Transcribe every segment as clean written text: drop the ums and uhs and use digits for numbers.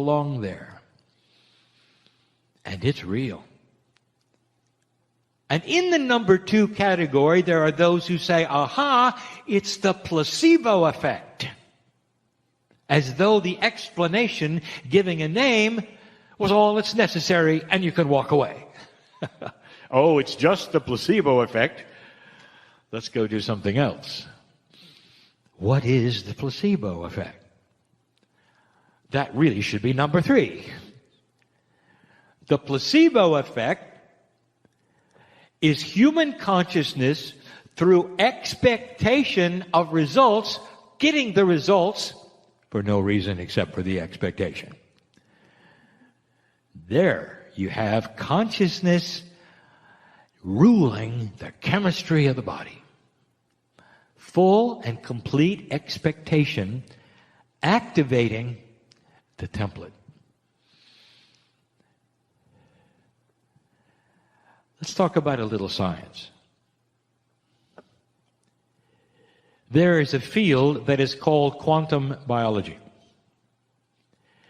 along there. And it's real. And in the number 2 category, there are those who say, aha, it's the placebo effect. As though the explanation, giving a name, was all that's necessary and you can walk away. Oh, it's just the placebo effect. Let's go do something else. What is the placebo effect? That really should be number 3. The placebo effect is human consciousness through expectation of results, getting the results for no reason except for the expectation. There you have consciousness ruling the chemistry of the body. Full and complete expectation activating the template. Let's talk about a little science. There is a field that is called quantum biology.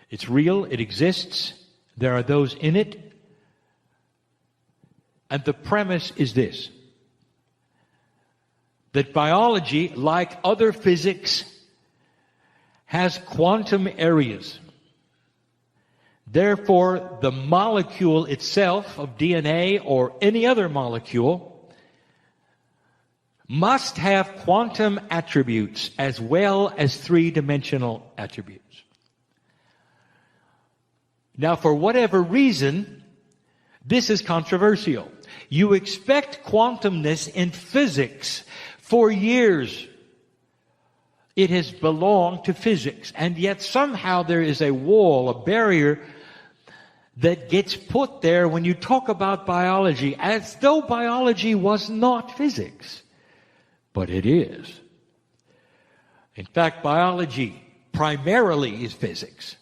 It's real, it exists, there are those in it, and the premise is this: that biology, like other physics, has quantum areas. Therefore, the molecule itself of DNA or any other molecule must have quantum attributes as well as 3-dimensional attributes. Now, for whatever reason, this is controversial. You expect quantumness in physics for years. It has belonged to physics, and yet somehow there is a wall, a barrier that gets put there when you talk about biology, as though biology was not physics. But it is. In fact, biology primarily is physics.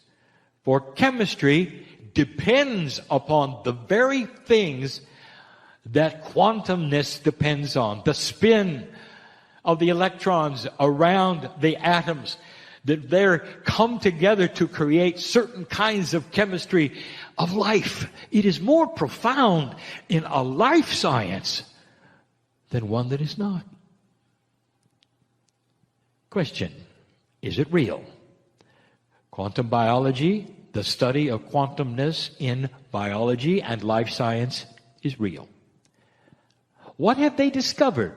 For chemistry depends upon the very things that quantumness depends on. The spin of the electrons around the atoms, that they come together to create certain kinds of chemistry of life. It is more profound in a life science than one that is not. Question: is it real? Quantum biology, the study of quantumness in biology and life science, is real. What have they discovered?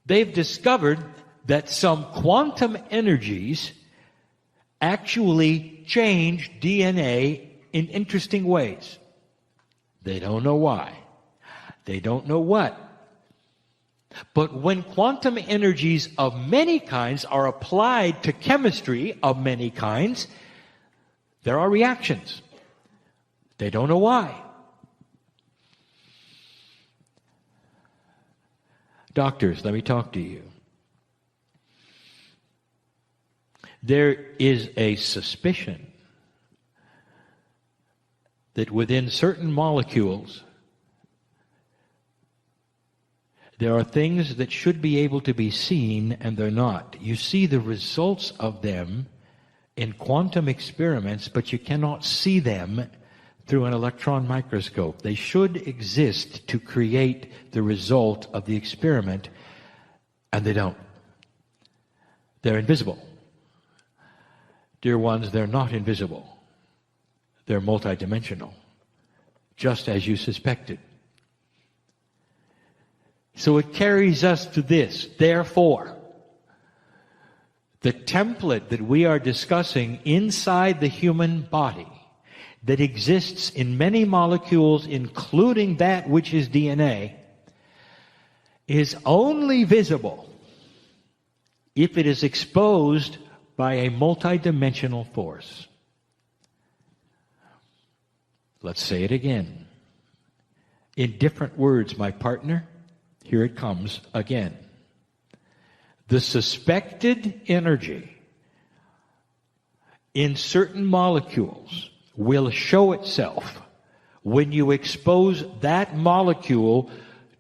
They've discovered that some quantum energies actually change DNA in interesting ways. They don't know why. They don't know what. But when quantum energies of many kinds are applied to chemistry of many kinds, there are reactions. They don't know why. Doctors, let me talk to you. There is a suspicion that within certain molecules, there are things that should be able to be seen and they're not. You see the results of them in quantum experiments, but you cannot see them through an electron microscope. They should exist to create the result of the experiment, and they don't. They're invisible. Dear ones, they're not invisible. They're multidimensional, just as you suspected. So it carries us to this. Therefore, the template that we are discussing inside the human body that exists in many molecules, including that which is DNA, is only visible if it is exposed by a multidimensional force. Let's say it again. In different words, my partner, here it comes again. The suspected energy in certain molecules will show itself when you expose that molecule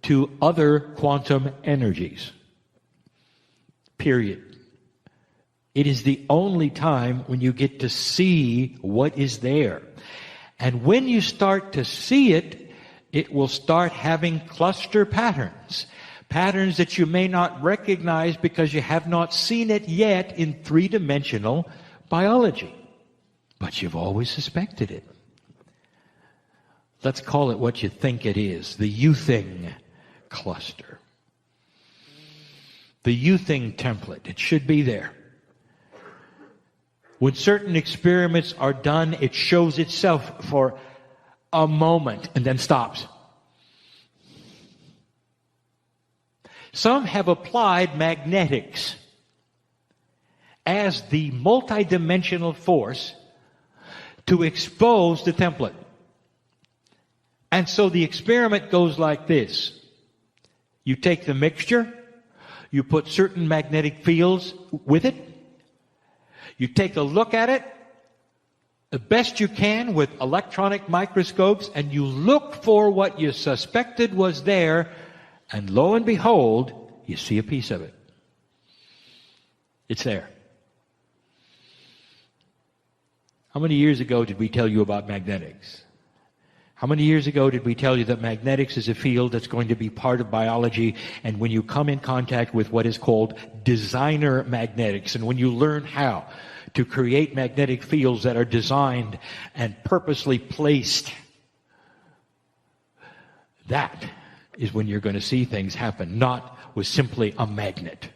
to other quantum energies. Period. It is the only time when you get to see what is there. And when you start to see it, it will start having cluster patterns. Patterns that you may not recognize because you have not seen it yet in three-dimensional biology. But you've always suspected it. Let's call it what you think it is, the you-thing cluster. The you-thing template. It should be there. When certain experiments are done, it shows itself for a moment and then stops. Some have applied magnetics as the multidimensional force to expose the template. And so the experiment goes like this. You take the mixture, you put certain magnetic fields with it, you take a look at it the best you can with electronic microscopes, and you look for what you suspected was there, and lo and behold, you see a piece of it. It's there. How many years ago did we tell you about magnetics? How many years ago did we tell you that magnetics is a field that's going to be part of biology, and when you come in contact with what is called designer magnetics, and when you learn how to create magnetic fields that are designed and purposely placed, that is when you're going to see things happen, not with simply a magnet.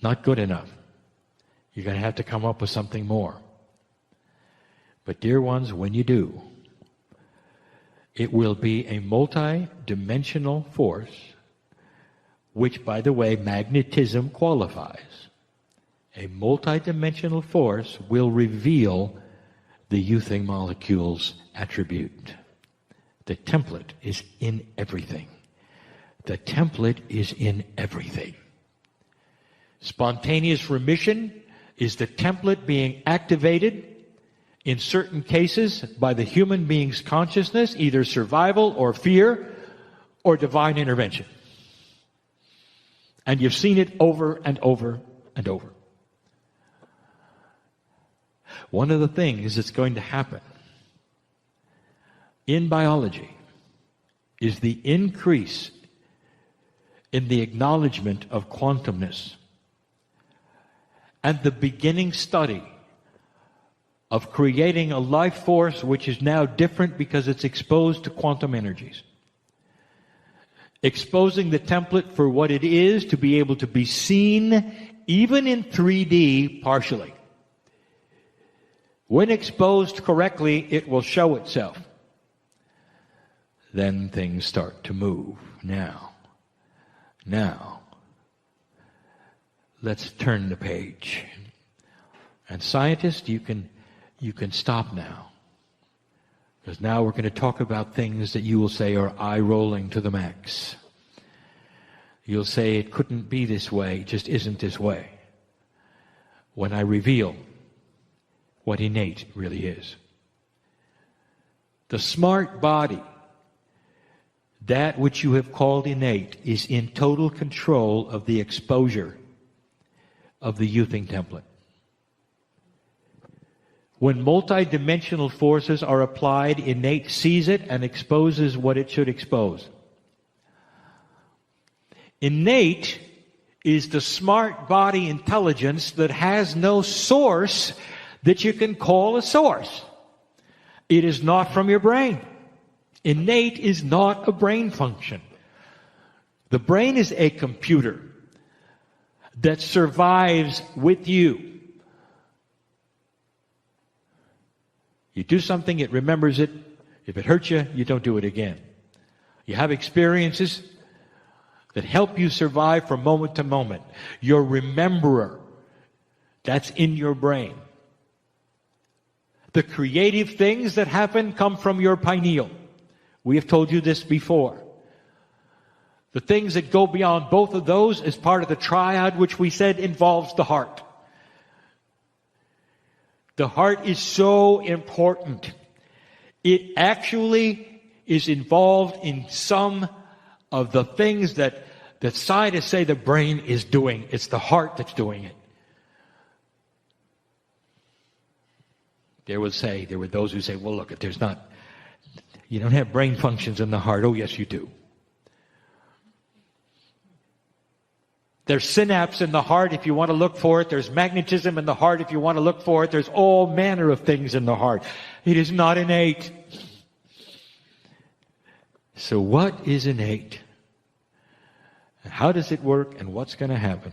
Not good enough. You're going to have to come up with something more. But dear ones, when you do, it will be a multi-dimensional force, which, by the way, magnetism qualifies. A multi-dimensional force will reveal the you-thing molecule's attribute. The template is in everything. The template is in everything. Spontaneous remission is the template being activated in certain cases by the human being's consciousness, either survival or fear or divine intervention. And you've seen it over and over and over. One of the things that's going to happen in biology is the increase in the acknowledgement of quantumness and the beginning study of creating a life force which is now different because it's exposed to quantum energies. Exposing the template for what it is, to be able to be seen even in 3D partially. When exposed correctly, it will show itself. Then things start to move. Now, let's turn the page. And scientists, you can stop now. Because now we're going to talk about things that you will say are eye-rolling to the max. You'll say it couldn't be this way, it just isn't this way. When I reveal what innate really is. The smart body, that which you have called innate, is in total control of the exposure of the you-thing template. When multidimensional forces are applied, innate sees it and exposes what it should expose. Innate is the smart body intelligence that has no source that you can call a source. It is not from your brain. Innate is not a brain function. The brain is a computer that survives with you. You do something, it remembers it. If it hurts you, you don't do it again. You have experiences that help you survive from moment to moment. Your rememberer, that's in your brain. The creative things that happen come from your pineal. We have told you this before. The things that go beyond both of those is part of the triad, which we said involves the heart. The heart is so important. It actually is involved in some of the things that that scientists say the brain is doing. It's the heart that's doing it. There were those who say, well, look, you don't have brain functions in the heart. Oh, yes, you do. There's synapse in the heart if you want to look for it. There's magnetism in the heart if you want to look for it. There's all manner of things in the heart. It is not innate. So what is innate? How does it work, and what's going to happen?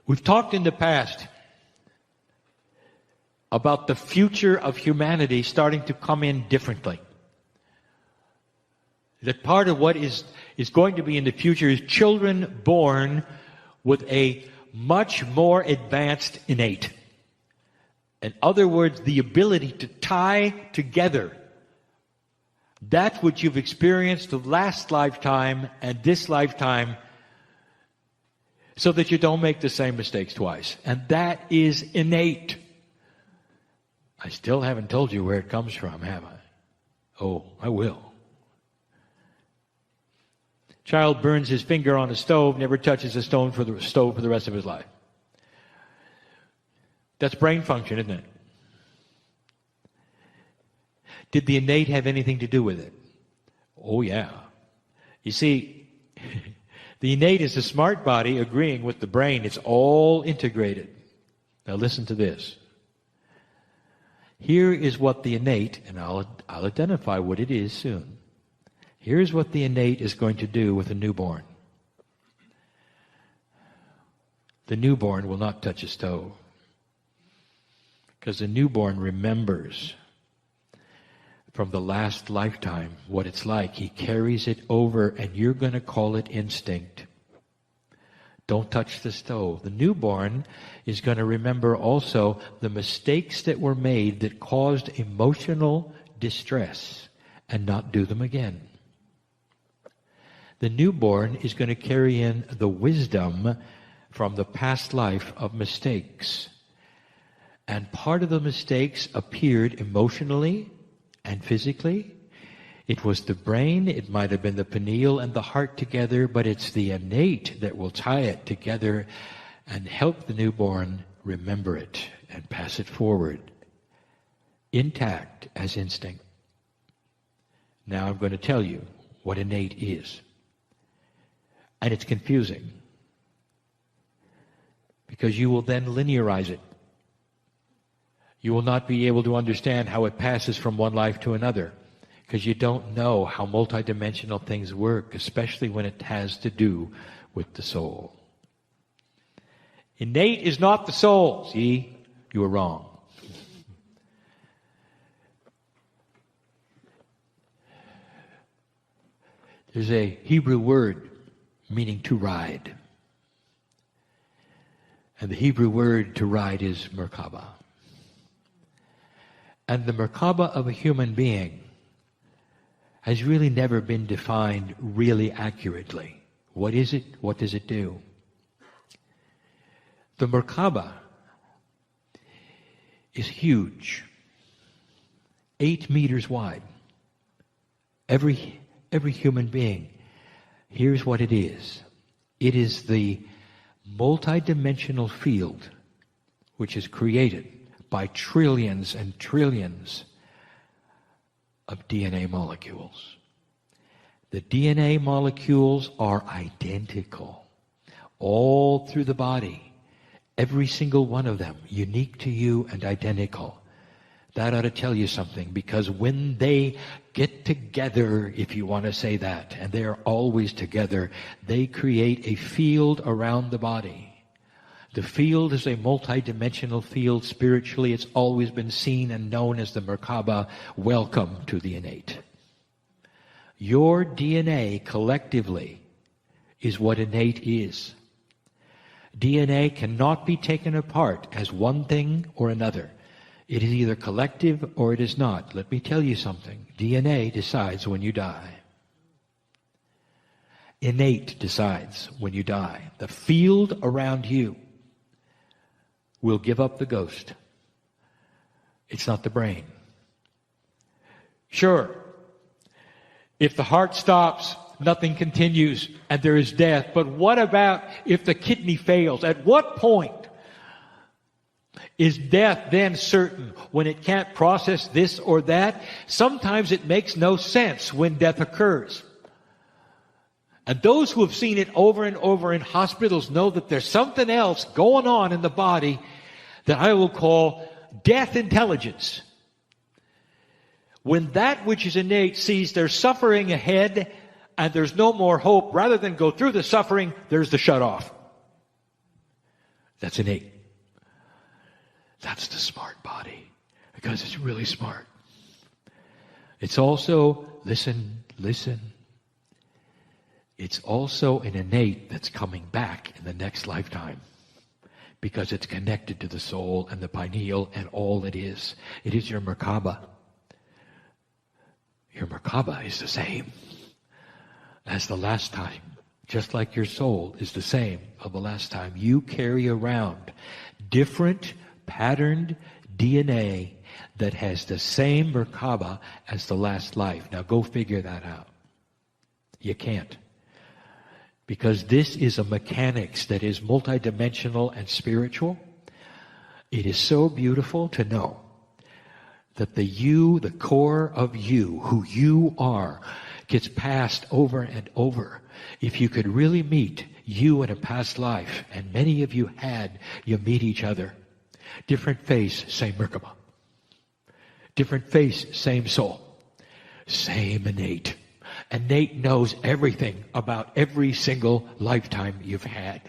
We've talked in the past about the future of humanity starting to come in differently. That part of what is going to be in the future is children born with a much more advanced innate. In other words, the ability to tie together that which you've experienced the last lifetime and this lifetime so that you don't make the same mistakes twice. And that is innate. I still haven't told you where it comes from, have I? Oh, I will. Child burns his finger on a stove, never touches a stove for the rest of his life. That's brain function, isn't it? Did the innate have anything to do with it? Oh, yeah. You see, the innate is the smart body agreeing with the brain. It's all integrated. Now listen to this. Here is what the innate, and I'll identify what it is soon. Here's what the innate is going to do with a newborn. The newborn will not touch a stove, because the newborn remembers from the last lifetime what it's like. He carries it over, and you're going to call it instinct. Don't touch the stove. The newborn is going to remember also the mistakes that were made that caused emotional distress and not do them again. The newborn is going to carry in the wisdom from the past life of mistakes. And part of the mistakes appeared emotionally and physically. It was the brain, it might have been the pineal and the heart together, but it's the innate that will tie it together and help the newborn remember it and pass it forward, intact as instinct. Now I'm going to tell you what innate is. And it's confusing, because you will then linearize it. You will not be able to understand how it passes from one life to another, because you don't know how multidimensional things work, especially when it has to do with the soul. Innate is not the soul. See, you were wrong. There's a Hebrew word meaning to ride. And the Hebrew word to ride is Merkaba. And the Merkaba of a human being has really never been defined really accurately. What is it? What does it do? The Merkaba is huge, 8 meters wide. Every human being, here's what it is. It is the multidimensional field which is created by trillions and trillions of DNA molecules. The DNA molecules are identical all through the body. Every single one of them, unique to you and identical. That ought to tell you something, because when they get together, if you want to say that, and they're always together, they create a field around the body. The field is a multidimensional field. Spiritually, it's always been seen and known as the Merkaba. Welcome to the innate. Your DNA collectively is what innate is. DNA cannot be taken apart as one thing or another. It is either collective or it is not. Let me tell you something. DNA decides when you die. Innate decides when you die. The field around you will give up the ghost. It's not the brain. Sure, If the heart stops, nothing continues and there is death. But what about if the kidney fails? At what point is death then certain, when it can't process this or that? Sometimes it makes no sense when death occurs. And those who have seen it over and over in hospitals know that there's something else going on in the body that I will call death intelligence. When that which is innate sees there's suffering ahead and there's no more hope, rather than go through the suffering, there's the shut off. That's innate. That's the smart body, because it's really smart. It's also, listen, it's also an innate that's coming back in the next lifetime, because it's connected to the soul and the pineal and all it is. It is your Merkaba. Your Merkaba is the same as the last time. Just like your soul is the same of the last time. You carry around different patterned DNA that has the same Merkaba as the last life. Now go figure that out. You can't. Because this is a mechanics that is multidimensional and spiritual. It is so beautiful to know that the you, the core of you, who you are, gets passed over and over. If you could really meet you in a past life, and many of you had, you meet each other. Different face, same Merkaba. Different face, same soul. Same innate. Innate knows everything about every single lifetime you've had.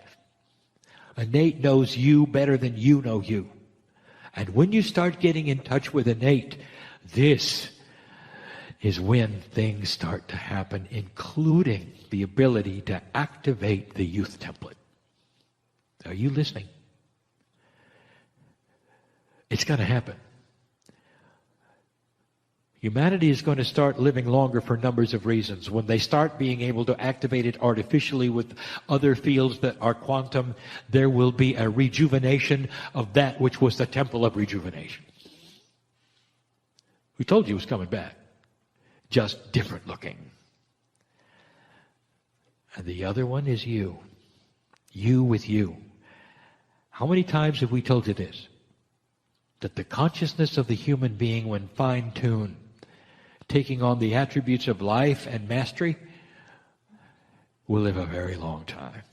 Innate knows you better than you know you. And when you start getting in touch with innate, this is when things start to happen, including the ability to activate the youth template. Are you listening? It's going to happen. Humanity is going to start living longer for numbers of reasons. When they start being able to activate it artificially with other fields that are quantum, there will be a rejuvenation of that which was the temple of rejuvenation. We told you it was coming back. Just different looking. And the other one is you. You with you. How many times have we told you this? That the consciousness of the human being, when fine-tuned, taking on the attributes of life and mastery, will live a very long time.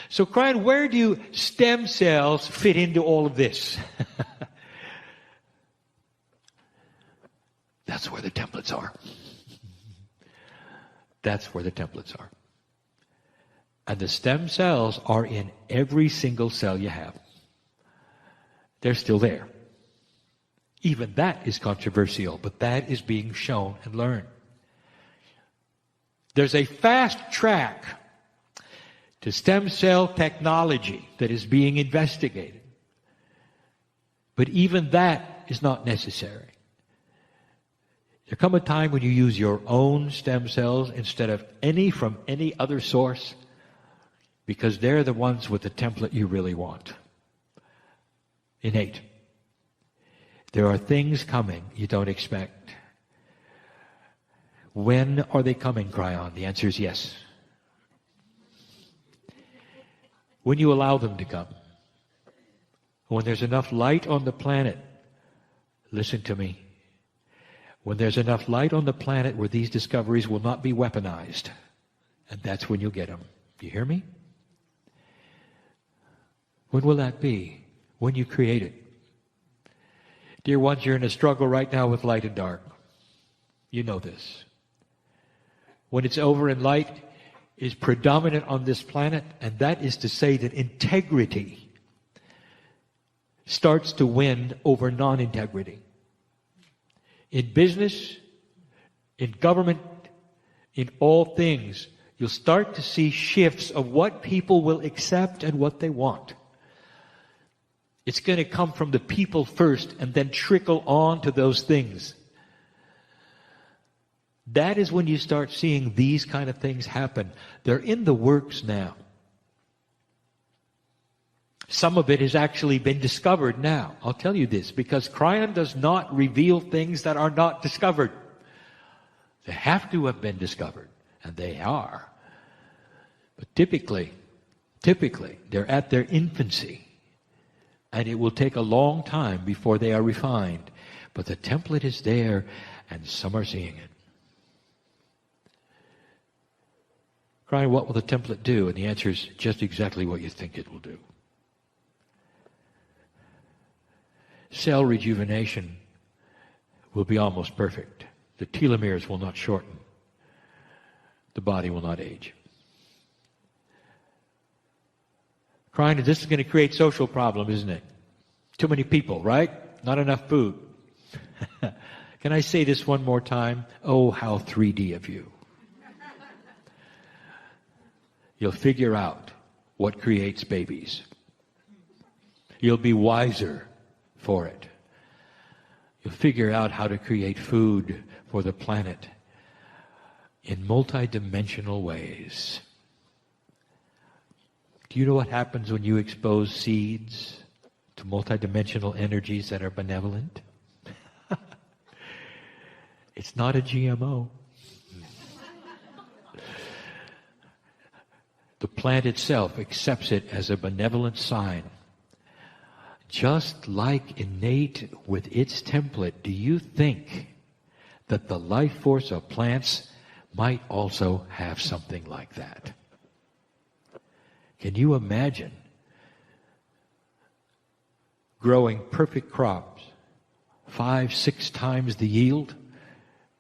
So, Kryon, where do stem cells fit into all of this? That's where the templates are. That's where the templates are. And the stem cells are in every single cell you have. They're still there. Even that is controversial, but that is being shown and learned. There's a fast track to stem cell technology that is being investigated. But even that is not necessary. There come a time when you use your own stem cells instead of any from any other source, because they're the ones with the template you really want. Innate. There are things coming you don't expect. When are they coming, Kryon? The answer is yes. When you allow them to come. When there's enough light on the planet, listen to me. When there's enough light on the planet where these discoveries will not be weaponized, and that's when you'll get them. You hear me? When will that be? When you create it. Dear ones, you're in a struggle right now with light and dark. You know this. When it's over and light is predominant on this planet, and that is to say that integrity starts to win over non-integrity. In business, in government, in all things, you'll start to see shifts of what people will accept and what they want. It's going to come from the people first and then trickle on to those things. That is when you start seeing these kind of things happen. They're in the works now. Some of it has actually been discovered now. I'll tell you this, because Kryon does not reveal things that are not discovered. They have to have been discovered, and they are. But typically, they're at their infancy, and it will take a long time before they are refined. But the template is there, and some are seeing it. Kryon, what will the template do? And the answer is just exactly what you think it will do. Cell rejuvenation will be almost perfect. The telomeres will not shorten. The body will not age. Kryon, this is going to create social problem, isn't it? Too many people, right? Not enough food. Can I say this one more time? Oh, how 3D of you. You'll figure out what creates babies. You'll be wiser for it. You'll figure out how to create food for the planet in multidimensional ways. Do you know what happens when you expose seeds to multidimensional energies that are benevolent? It's not a GMO. The plant itself accepts it as a benevolent sign. Just like innate with its template, do you think that the life force of plants might also have something like that? Can you imagine growing perfect crops, 5, 6 times the yield,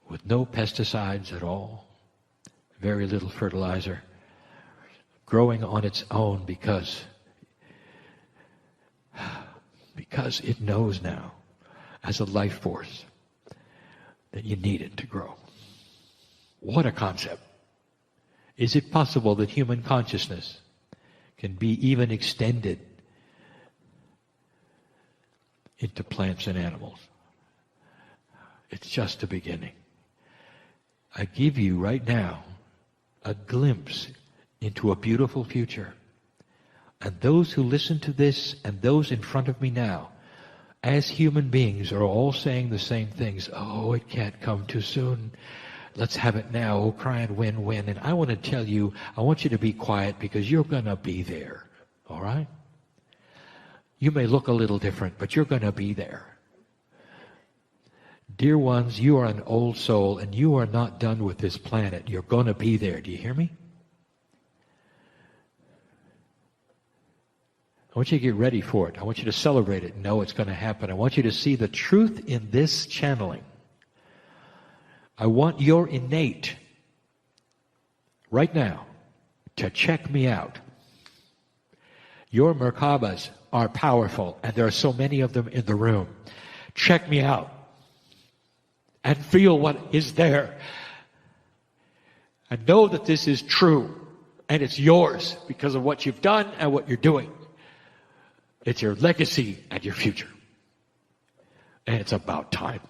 with no pesticides at all, very little fertilizer, growing on its own because it knows now, as a life force, that you need it to grow? What a concept. Is it possible that human consciousness can be even extended into plants and animals? It's just the beginning. I give you right now a glimpse into a beautiful future. And those who listen to this and those in front of me now, as human beings, are all saying the same things. Oh, it can't come too soon. Let's have it now. Oh, Kryon, when. And I want to tell you, I want you to be quiet because you're going to be there. All right? You may look a little different, but you're going to be there. Dear ones, you are an old soul and you are not done with this planet. You're going to be there. Do you hear me? I want you to get ready for it. I want you to celebrate it and know it's going to happen. I want you to see the truth in this channeling. I want your innate, right now, to check me out. Your Merkabas are powerful, and there are so many of them in the room. Check me out and feel what is there. And know that this is true, and it's yours because of what you've done and what you're doing. It's your legacy and your future. And it's about time.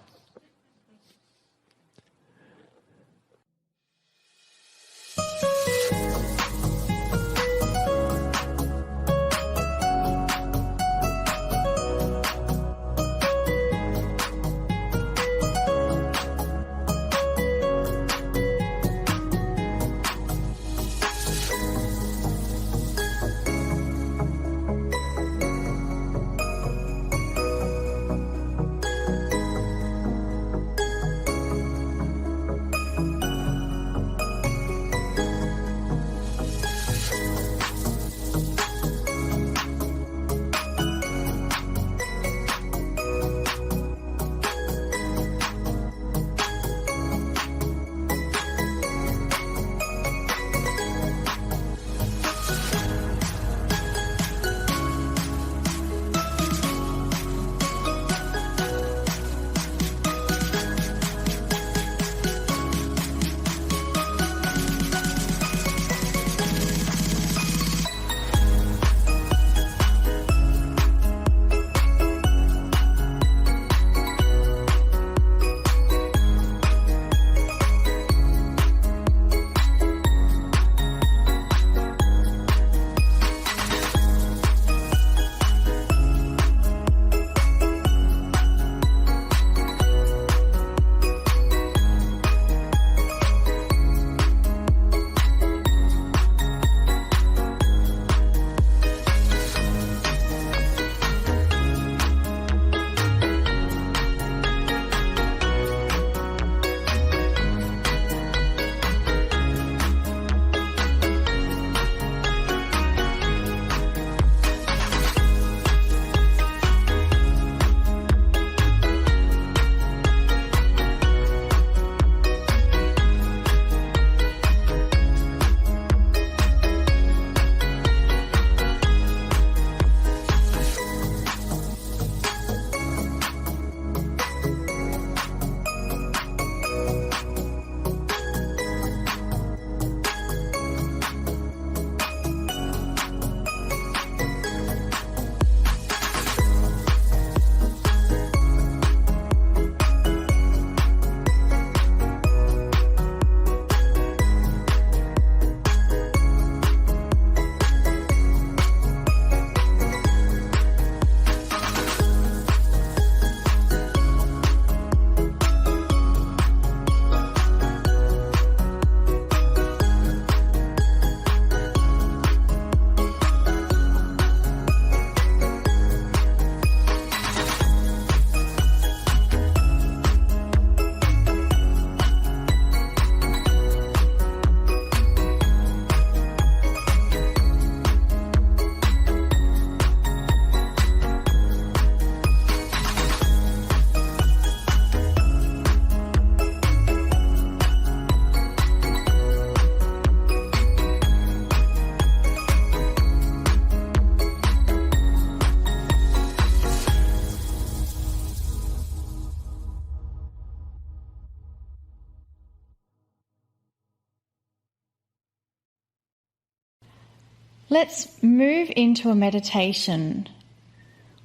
let's move into a meditation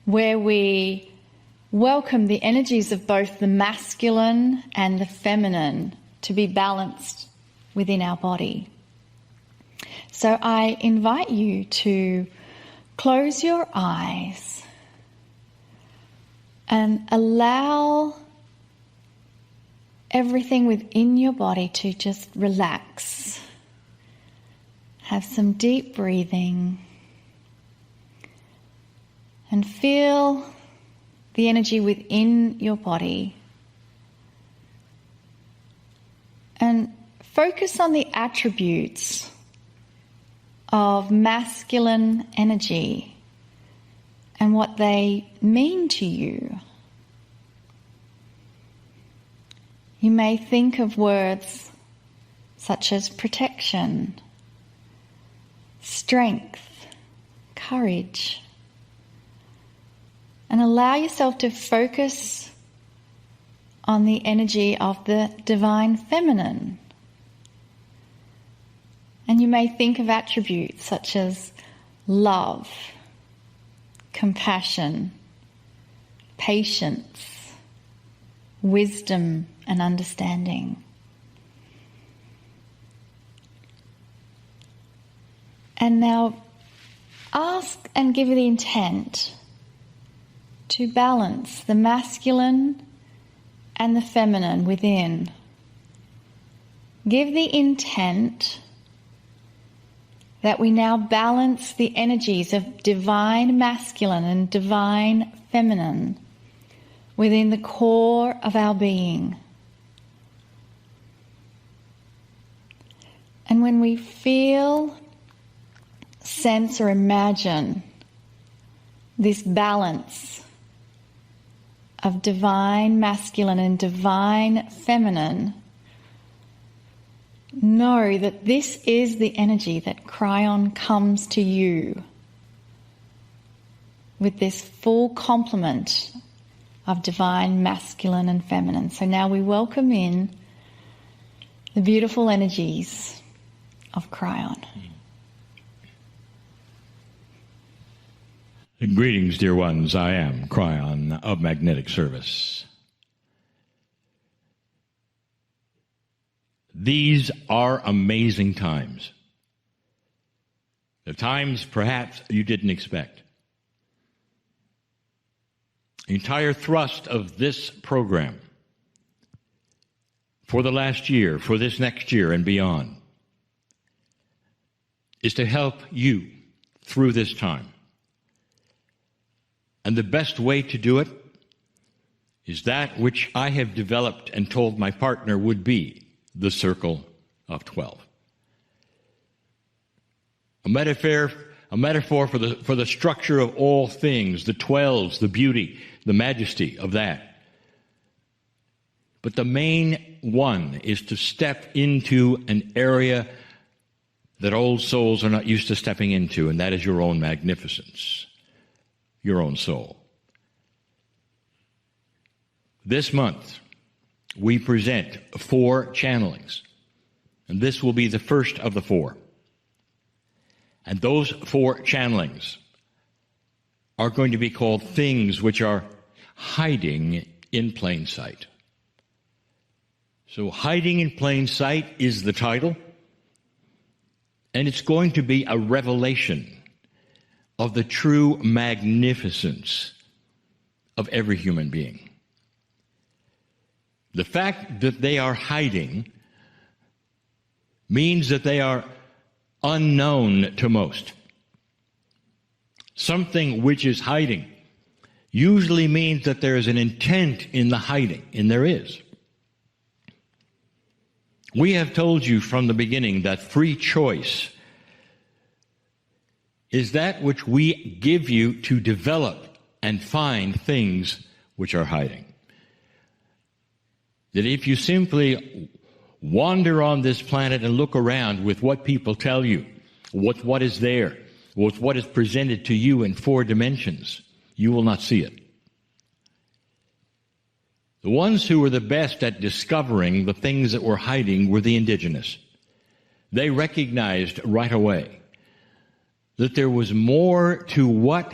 where we welcome the energies of both the masculine and the feminine to be balanced within our body. So I invite you to close your eyes and allow everything within your body to just relax. Have some deep breathing and feel the energy within your body. And focus on the attributes of masculine energy and what they mean to you. You may think of words such as protection, strength, courage, and allow yourself to focus on the energy of the divine feminine. And you may think of attributes such as love, compassion, patience, wisdom, and understanding. And now ask and give the intent to balance the masculine and the feminine within. Give the intent that we now balance the energies of divine masculine and divine feminine within the core of our being. And when we feel, sense, or imagine this balance of divine masculine and divine feminine, know that this is the energy that Kryon comes to you with this full complement of divine masculine and feminine. So now we welcome in the beautiful energies of Kryon. Greetings, dear ones. I am Kryon of Magnetic Service. These are amazing times. The times perhaps you didn't expect. The entire thrust of this program for the last year, for this next year and beyond, is to help you through this time. And the best way to do it is that which I have developed and told my partner would be the Circle of 12. A metaphor for the structure of all things, the 12s, the beauty, the majesty of that. But the main one is to step into an area that old souls are not used to stepping into, and that is your own magnificence, your own soul. This month, we present 4 channelings, and this will be the first of the 4. And those 4 channelings are going to be called things which are hiding in plain sight. So hiding in plain sight is the title, and it's going to be a revelation of the true magnificence of every human being. The fact that they are hiding means that they are unknown to most. Something which is hiding usually means that there is an intent in the hiding, and there is. We have told you from the beginning that free choice is that which we give you to develop and find things which are hiding. That if you simply wander on this planet and look around with what people tell you, with what is there, with what is presented to you in 4 dimensions, you will not see it. The ones who were the best at discovering the things that were hiding were the indigenous. They recognized right away that there was more to what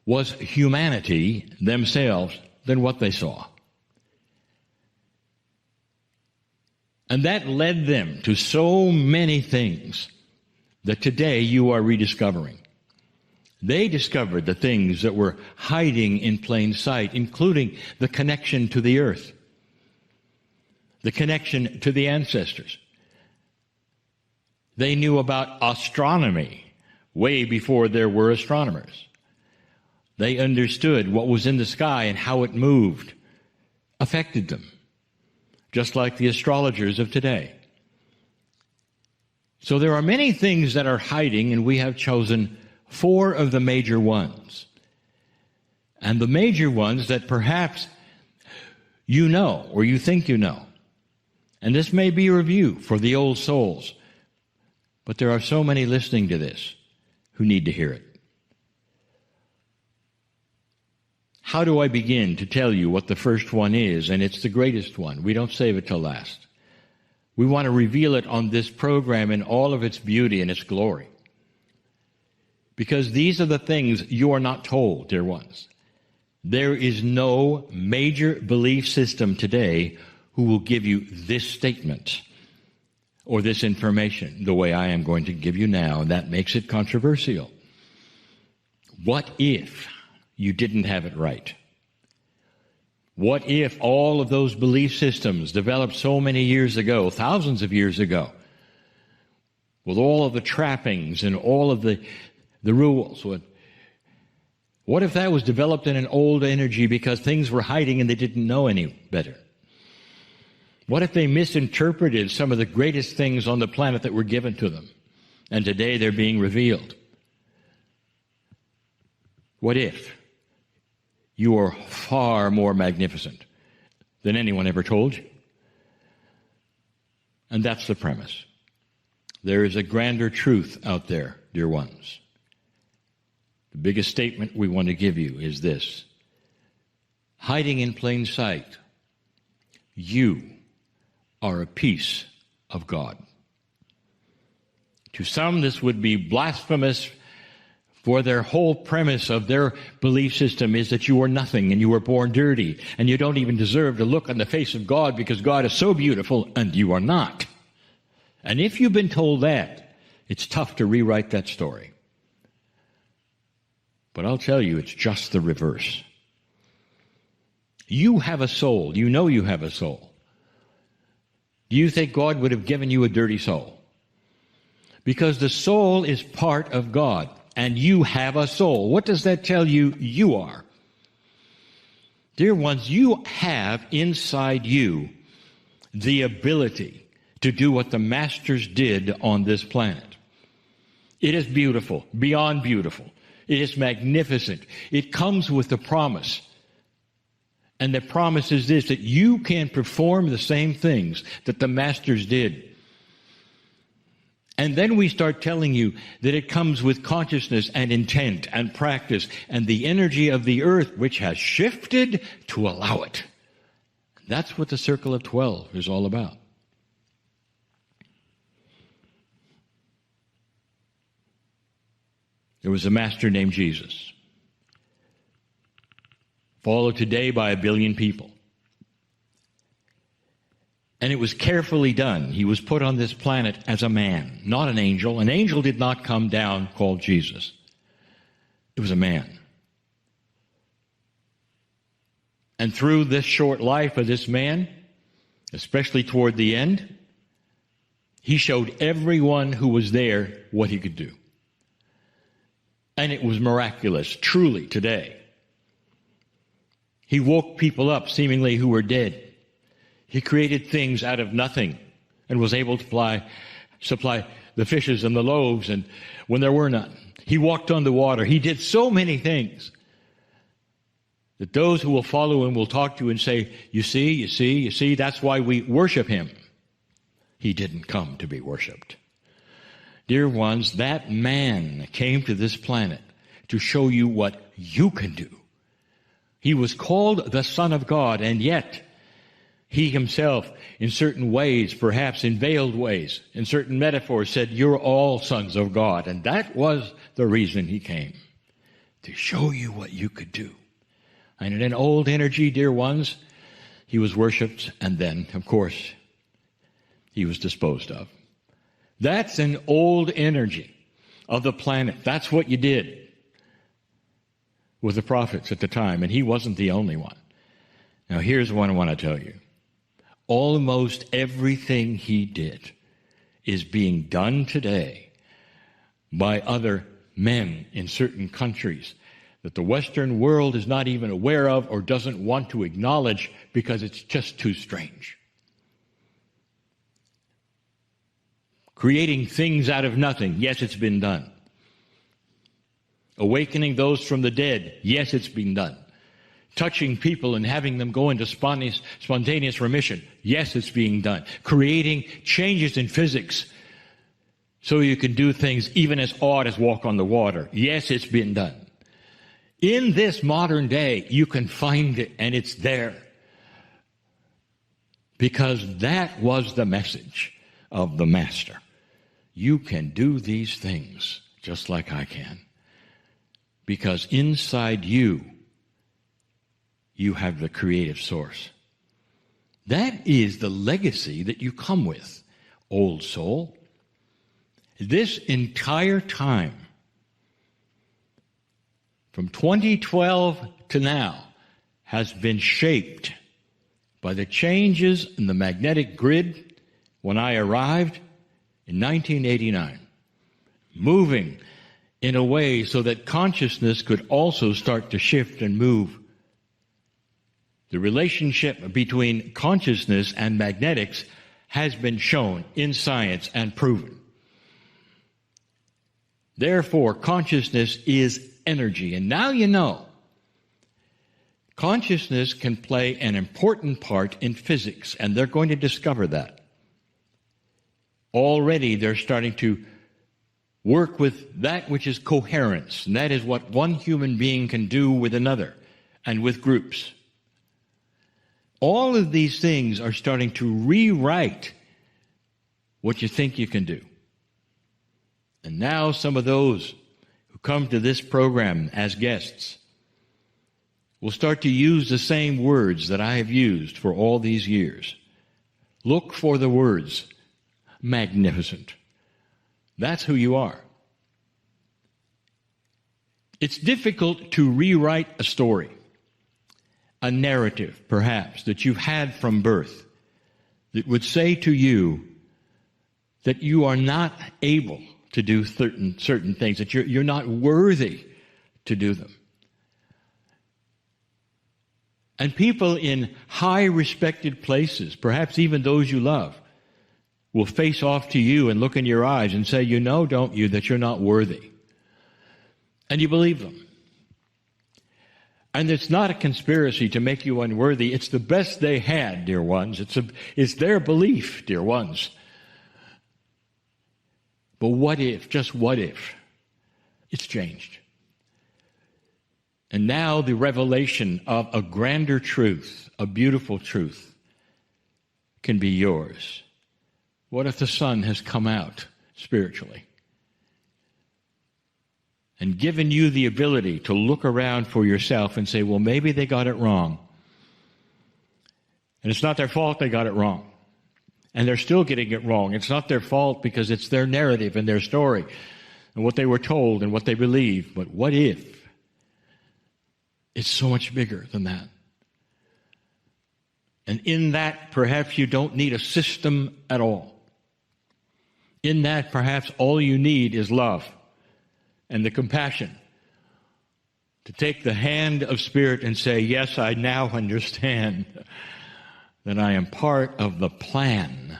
was humanity themselves than what they saw. And that led them to so many things that today you are rediscovering. They discovered the things that were hiding in plain sight, including the connection to the earth, the connection to the ancestors. They knew about astronomy way before there were astronomers. They understood what was in the sky and how it moved, affected them, just like the astrologers of today. So there are many things that are hiding, and we have chosen 4 of the major ones. And the major ones that perhaps you know, or you think you know. And this may be a review for the old souls, but there are so many listening to this who need to hear it. How do I begin to tell you what the first one is? And it's the greatest one. We don't save it till last. We want to reveal it on this program in all of its beauty and its glory. Because these are the things you are not told, dear ones. There is no major belief system today who will give you this statement or this information the way I am going to give you now, and that makes it controversial. What if you didn't have it right? What if all of those belief systems developed so many years ago, thousands of years ago, with all of the trappings and all of the rules? What if that was developed in an old energy because things were hiding and they didn't know any better? What if they misinterpreted some of the greatest things on the planet that were given to them, and today they're being revealed? What if you are far more magnificent than anyone ever told you? And that's the premise. There is a grander truth out there, dear ones. The biggest statement we want to give you is this: hiding in plain sight, you are a piece of God. To some, this would be blasphemous, for their whole premise of their belief system is that you are nothing and you were born dirty and you don't even deserve to look on the face of God because God is so beautiful and you are not. And if you've been told that, it's tough to rewrite that story. But I'll tell you, it's just the reverse. You have a soul. You know you have a soul. Do you think God would have given you a dirty soul? Because the soul is part of God, and you have a soul. What does that tell you you are? Dear ones, you have inside you the ability to do what the masters did on this planet. It is beautiful, beyond beautiful. It is magnificent. It comes with a promise. And the promise is this, that you can perform the same things that the masters did. And then we start telling you that it comes with consciousness and intent and practice and the energy of the earth, which has shifted to allow it. That's what the Circle of 12 is all about. There was a master named Jesus, followed today by 1 billion people. And it was carefully done. He was put on this planet as a man, not an angel. An angel did not come down called Jesus. It was a man. And through this short life of this man, especially toward the end, he showed everyone who was there what he could do. And it was miraculous, truly, today. He woke people up, seemingly, who were dead. He created things out of nothing and was able to supply the fishes and the loaves and when there were none. He walked on the water. He did so many things that those who will follow him will talk to you and say, you see, that's why we worship him. He didn't come to be worshipped. Dear ones, that man came to this planet to show you what you can do. He was called the Son of God, and yet He himself, in certain ways, perhaps in veiled ways, in certain metaphors, said, "You're all sons of God." And that was the reason he came, to show you what you could do. And in an old energy, dear ones, he was worshipped, and then, of course, he was disposed of. That's an old energy of the planet. That's what you did with the prophets at the time, and he wasn't the only one. Now, here's what I want to tell you. Almost everything he did is being done today by other men in certain countries that the Western world is not even aware of or doesn't want to acknowledge because it's just too strange. Creating things out of nothing, yes, it's been done. Awakening those from the dead, yes, it's been done. Touching people and having them go into spontaneous remission, yes, it's being done. Creating changes in physics so you can do things even as odd as walk on the water, yes, it's been done. In this modern day, you can find it, and it's there. Because that was the message of the Master. You can do these things just like I can. Because inside you, you have the creative source. That is the legacy that you come with, old soul. This entire time, from 2012 to now, has been shaped by the changes in the magnetic grid when I arrived in 1989, moving in a way so that consciousness could also start to shift and move. The relationship between consciousness and magnetics has been shown in science and proven. Therefore, consciousness is energy. And now you know, consciousness can play an important part in physics, and they're going to discover that. Already they're starting to work with that which is coherence, and that is what one human being can do with another and with groups. All of these things are starting to rewrite what you think you can do. And now some of those who come to this program as guests will start to use the same words that I have used for all these years. Look for the words magnificent. That's who you are. It's difficult to rewrite a story, a narrative, perhaps, that you've had from birth that would say to you that you are not able to do certain things, that you're not worthy to do them. And people in high respected places, perhaps even those you love, will face off to you and look in your eyes and say, "You know, don't you, that you're not worthy?" And you believe them. And it's not a conspiracy to make you unworthy. It's the best they had, dear ones. It's their belief, dear ones. But what if, just what if, it's changed? And now the revelation of a grander truth, a beautiful truth, can be yours. What if the sun has come out spiritually and given you the ability to look around for yourself and say, well, maybe they got it wrong. And it's not their fault they got it wrong. And they're still getting it wrong. It's not their fault because it's their narrative and their story and what they were told and what they believe. But what if it's so much bigger than that? And in that, perhaps you don't need a system at all. In that, perhaps all you need is love and the compassion to take the hand of Spirit and say, yes, I now understand that I am part of the plan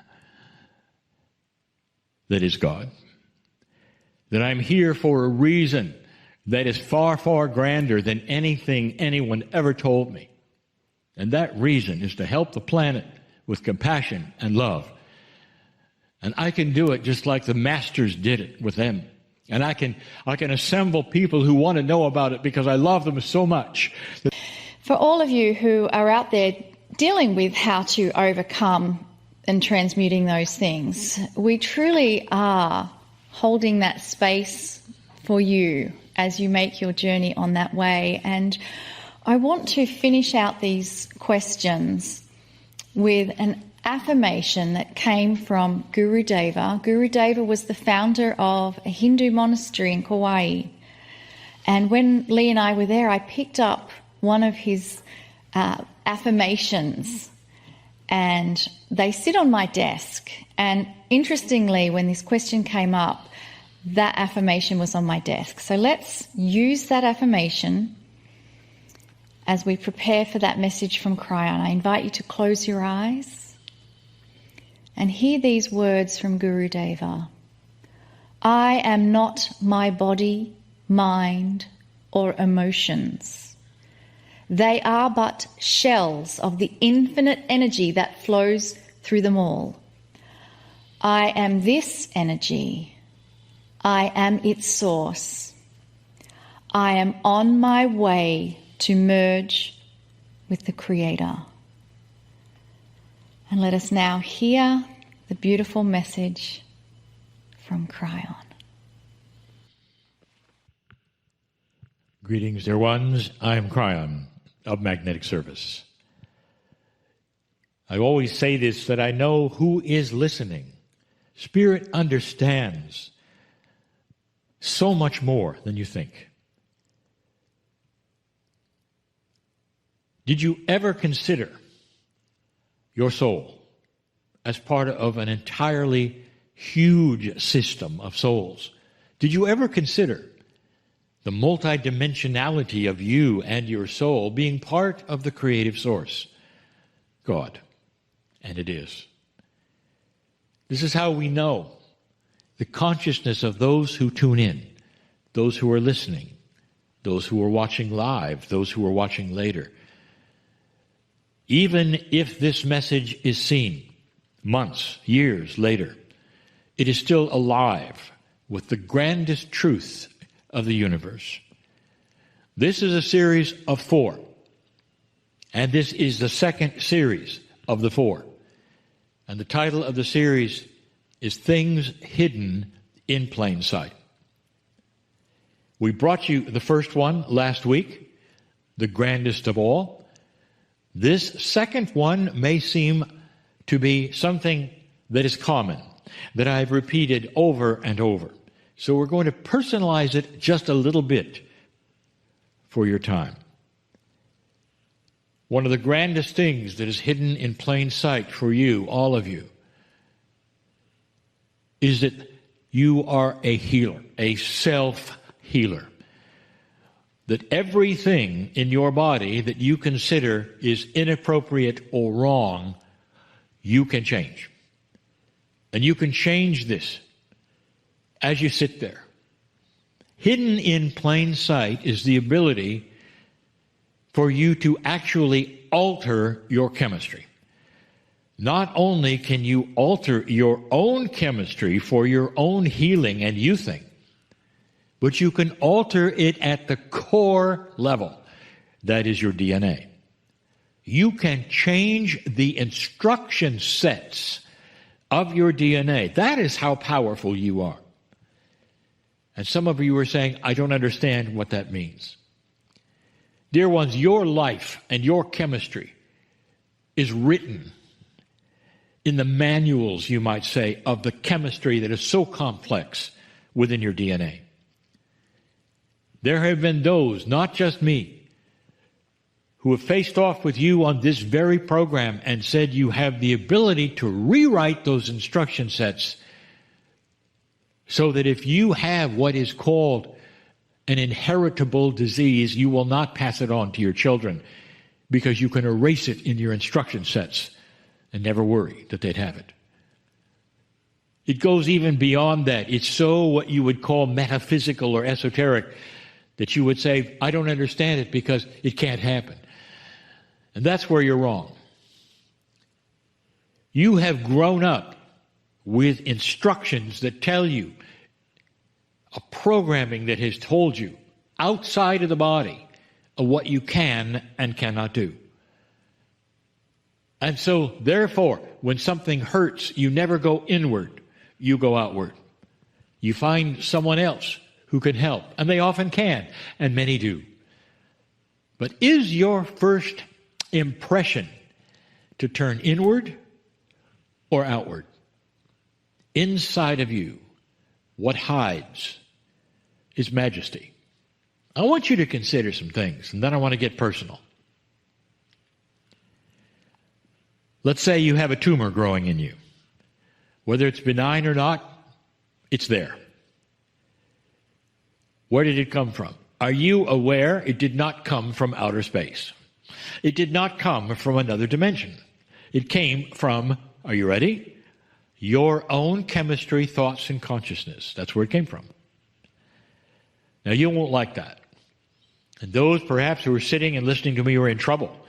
that is God. That I'm here for a reason that is far, far grander than anything anyone ever told me. And that reason is to help the planet with compassion and love. And I can do it just like the masters did it with them. And I can assemble people who want to know about it because I love them so much. For all of you who are out there dealing with how to overcome and transmuting those things, we truly are holding that space for you as you make your journey on that way. And I want to finish out these questions with an affirmation that came from Guru Deva. Guru Deva was the founder of a Hindu monastery in Kauai. And when Lee and I were there, I picked up one of his affirmations, and they sit on my desk. And interestingly, when this question came up, that affirmation was on my desk. So let's use that affirmation as we prepare for that message from Kryon. I invite you to close your eyes and hear these words from Guru Deva. I am not my body, mind, or emotions. They are but shells of the infinite energy that flows through them all. I am this energy. I am its source. I am on my way to merge with the Creator. And let us now hear the beautiful message from Kryon. Greetings, dear ones. I am Kryon of Magnetic Service. I always say this, that I know who is listening. Spirit understands so much more than you think. Did you ever consider your soul as part of an entirely huge system of souls? Did you ever consider the multidimensionality of you and your soul being part of the creative source, God? And it is. This is how we know the consciousness of those who tune in, those who are listening, those who are watching live, those who are watching later. Even if this message is seen months, years later, it is still alive with the grandest truth of the universe. This is a series of 4, and this is the second series of the 4. And the title of the series is Things Hidden in Plain Sight. We brought you the first one last week, the grandest of all. This second one may seem to be something that is common, that I've repeated over and over. So we're going to personalize it just a little bit for your time. One of the grandest things that is hidden in plain sight for you, all of you, is that you are a healer, a self-healer. That everything in your body that you consider is inappropriate or wrong, you can change. And you can change this as you sit there. Hidden in plain sight is the ability for you to actually alter your chemistry. Not only can you alter your own chemistry for your own healing and youthing, but you can alter it at the core level. That is your DNA. You can change the instruction sets of your DNA. That is how powerful you are. And some of you are saying, I don't understand what that means. Dear ones, your life and your chemistry is written in the manuals, you might say, of the chemistry that is so complex within your DNA. There have been those, not just me, who have faced off with you on this very program and said you have the ability to rewrite those instruction sets so that if you have what is called an inheritable disease, you will not pass it on to your children because you can erase it in your instruction sets and never worry that they'd have it. It goes even beyond that. It's so what you would call metaphysical or esoteric that you would say, I don't understand it because it can't happen. And that's where you're wrong. You have grown up with instructions that tell you, a programming that has told you outside of the body of what you can and cannot do. And so, therefore, when something hurts, you never go inward, you go outward. You find someone else who can help, and they often can, and many do. But is your first impression to turn inward or outward? Inside of you, what hides is majesty. I want you to consider some things, and then I want to get personal. Let's say you have a tumor growing in you. Whether it's benign or not, it's there. Where did it come from? Are you aware it did not come from outer space? It did not come from another dimension. It came from, are you ready? Your own chemistry, thoughts, and consciousness. That's where it came from. Now, you won't like that. And those perhaps who are sitting and listening to me who are in trouble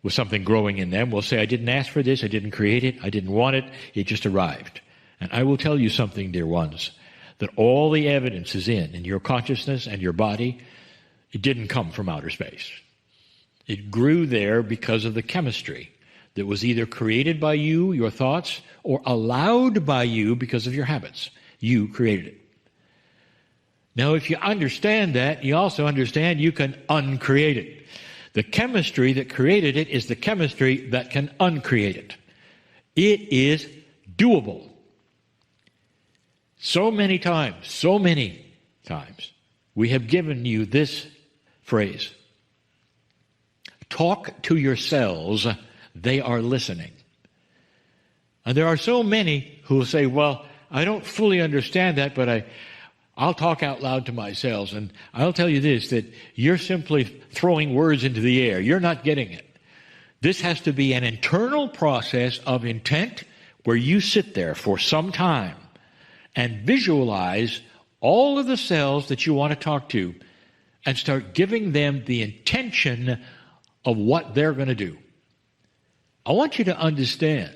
with something growing in them will say, I didn't ask for this, I didn't create it, I didn't want it, it just arrived. And I will tell you something, dear ones, that all the evidence is in your consciousness and your body. It didn't come from outer space. It grew there because of the chemistry that was either created by you, your thoughts, or allowed by you because of your habits. You created it. Now, if you understand that, you also understand you can uncreate it. The chemistry that created it is the chemistry that can uncreate it. It is doable. So many times, we have given you this phrase. Talk to yourselves, they are listening. And there are so many who will say, well, I don't fully understand that, but I'll talk out loud to myself. And I'll tell you this, that you're simply throwing words into the air. You're not getting it. This has to be an internal process of intent where you sit there for some time and visualize all of the cells that you want to talk to and start giving them the intention of what they're going to do. I want you to understand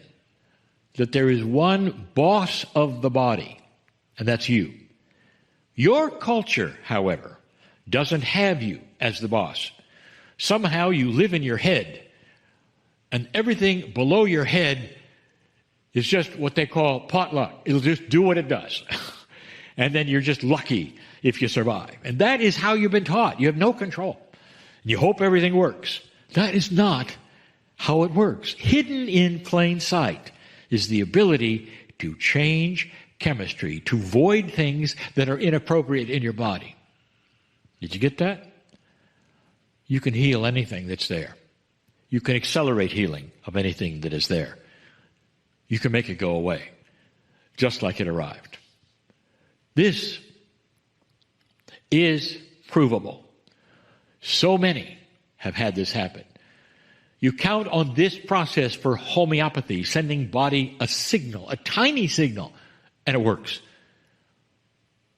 that there is one boss of the body, and that's you. Your culture, however, doesn't have you as the boss. Somehow you live in your head, and everything below your head is just what they call potluck. It'll just do what it does. And then you're just lucky if you survive. And that is how you've been taught. You have no control. You hope everything works. That is not how it works. Hidden in plain sight is the ability to change chemistry, to void things that are inappropriate in your body. Did you get that? You can heal anything that's there. You can accelerate healing of anything that is there. You can make it go away, just like it arrived. This is provable. So many have had this happen. You count on this process for homeopathy, sending body a signal, a tiny signal, and it works.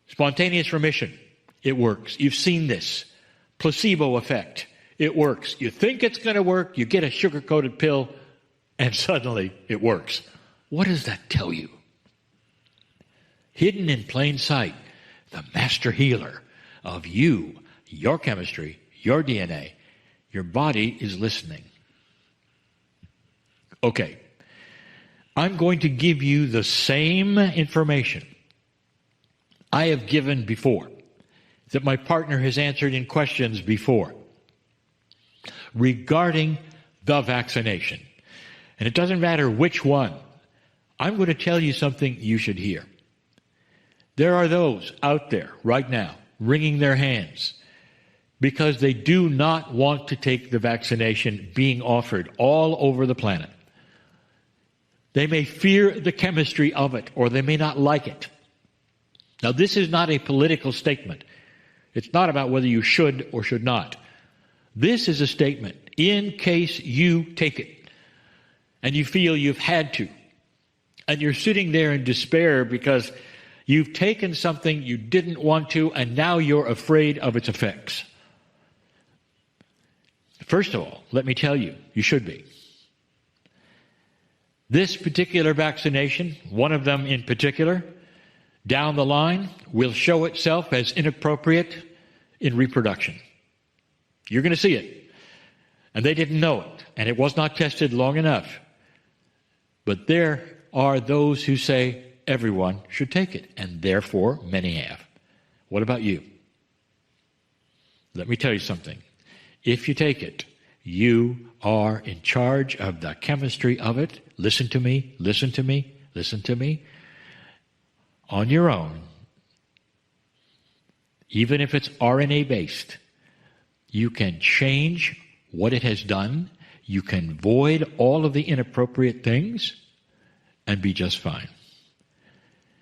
Spontaneous remission, it works. You've seen this. Placebo effect, it works. You think it's going to work, you get a sugar-coated pill, and suddenly it works. What does that tell you? Hidden in plain sight, the master healer of you, your chemistry, your DNA, your body is listening. Okay, I'm going to give you the same information I have given before, that my partner has answered in questions before, regarding the vaccination. And it doesn't matter which one. I'm going to tell you something you should hear. There are those out there right now wringing their hands because they do not want to take the vaccination being offered all over the planet. They may fear the chemistry of it, or they may not like it. Now, this is not a political statement. It's not about whether you should or should not. This is a statement in case you take it and you feel you've had to, and you're sitting there in despair because you've taken something you didn't want to, and now you're afraid of its effects. First of all, let me tell you, you should be. This particular vaccination, one of them in particular, down the line, will show itself as inappropriate in reproduction. You're going to see it. And they didn't know it, and it was not tested long enough But there are those who say everyone should take it, and therefore many have. What about you? Let me tell you something. If you take it, you are in charge of the chemistry of it. Listen to me, listen to me, listen to me. On your own, even if it's RNA based, you can change what it has done. You can void all of the inappropriate things and be just fine.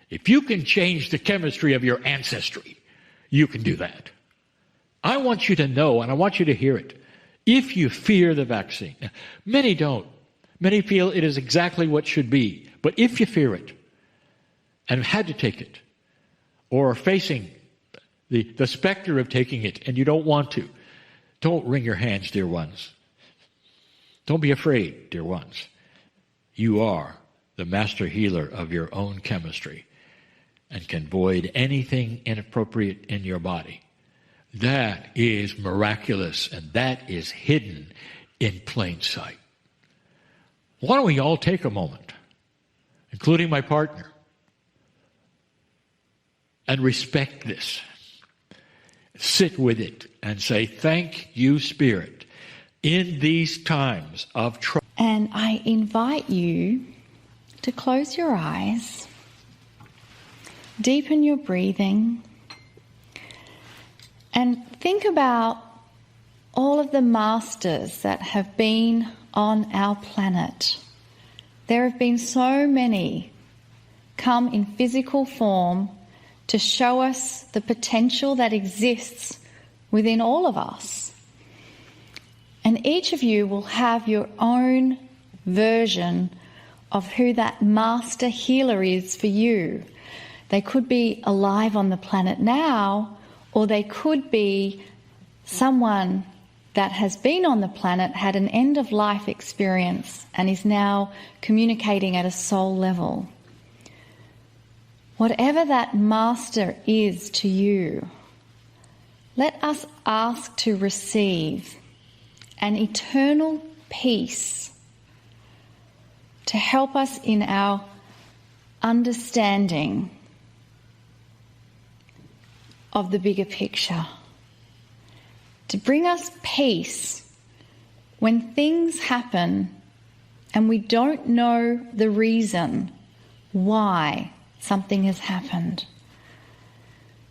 If you can change the chemistry of your ancestry, you can do that. I want you to know, and I want you to hear it. If you fear the vaccine, many don't. Many feel it is exactly what should be. But if you fear it, and have had to take it, or are facing the specter of taking it, and you don't want to, don't wring your hands, dear ones. Don't be afraid, dear ones. You are the master healer of your own chemistry and can void anything inappropriate in your body. That is miraculous, and that is hidden in plain sight. Why don't we all take a moment, including my partner, and respect this. Sit with it and say, thank you, Spirit, in these times of trouble. And I invite you to close your eyes, deepen your breathing, and think about all of the masters that have been on our planet. There have been so many come in physical form to show us the potential that exists within all of us. And each of you will have your own version of who that master healer is for you. They could be alive on the planet now, or they could be someone that has been on the planet, had an end-of-life experience, and is now communicating at a soul level. Whatever that master is to you, let us ask to receive an eternal peace to help us in our understanding of the bigger picture, to bring us peace when things happen and we don't know the reason why something has happened.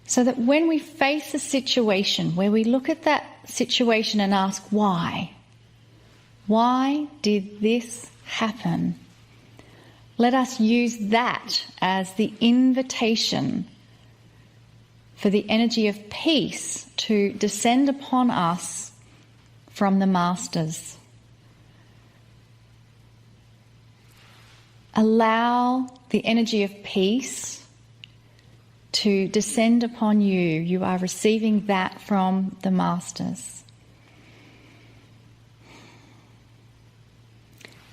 So that when we face a situation where we look at that situation and ask, why did this happen? Let us use that as the invitation for the energy of peace to descend upon us from the masters. Allow the energy of peace to descend upon you. You are receiving that from the masters.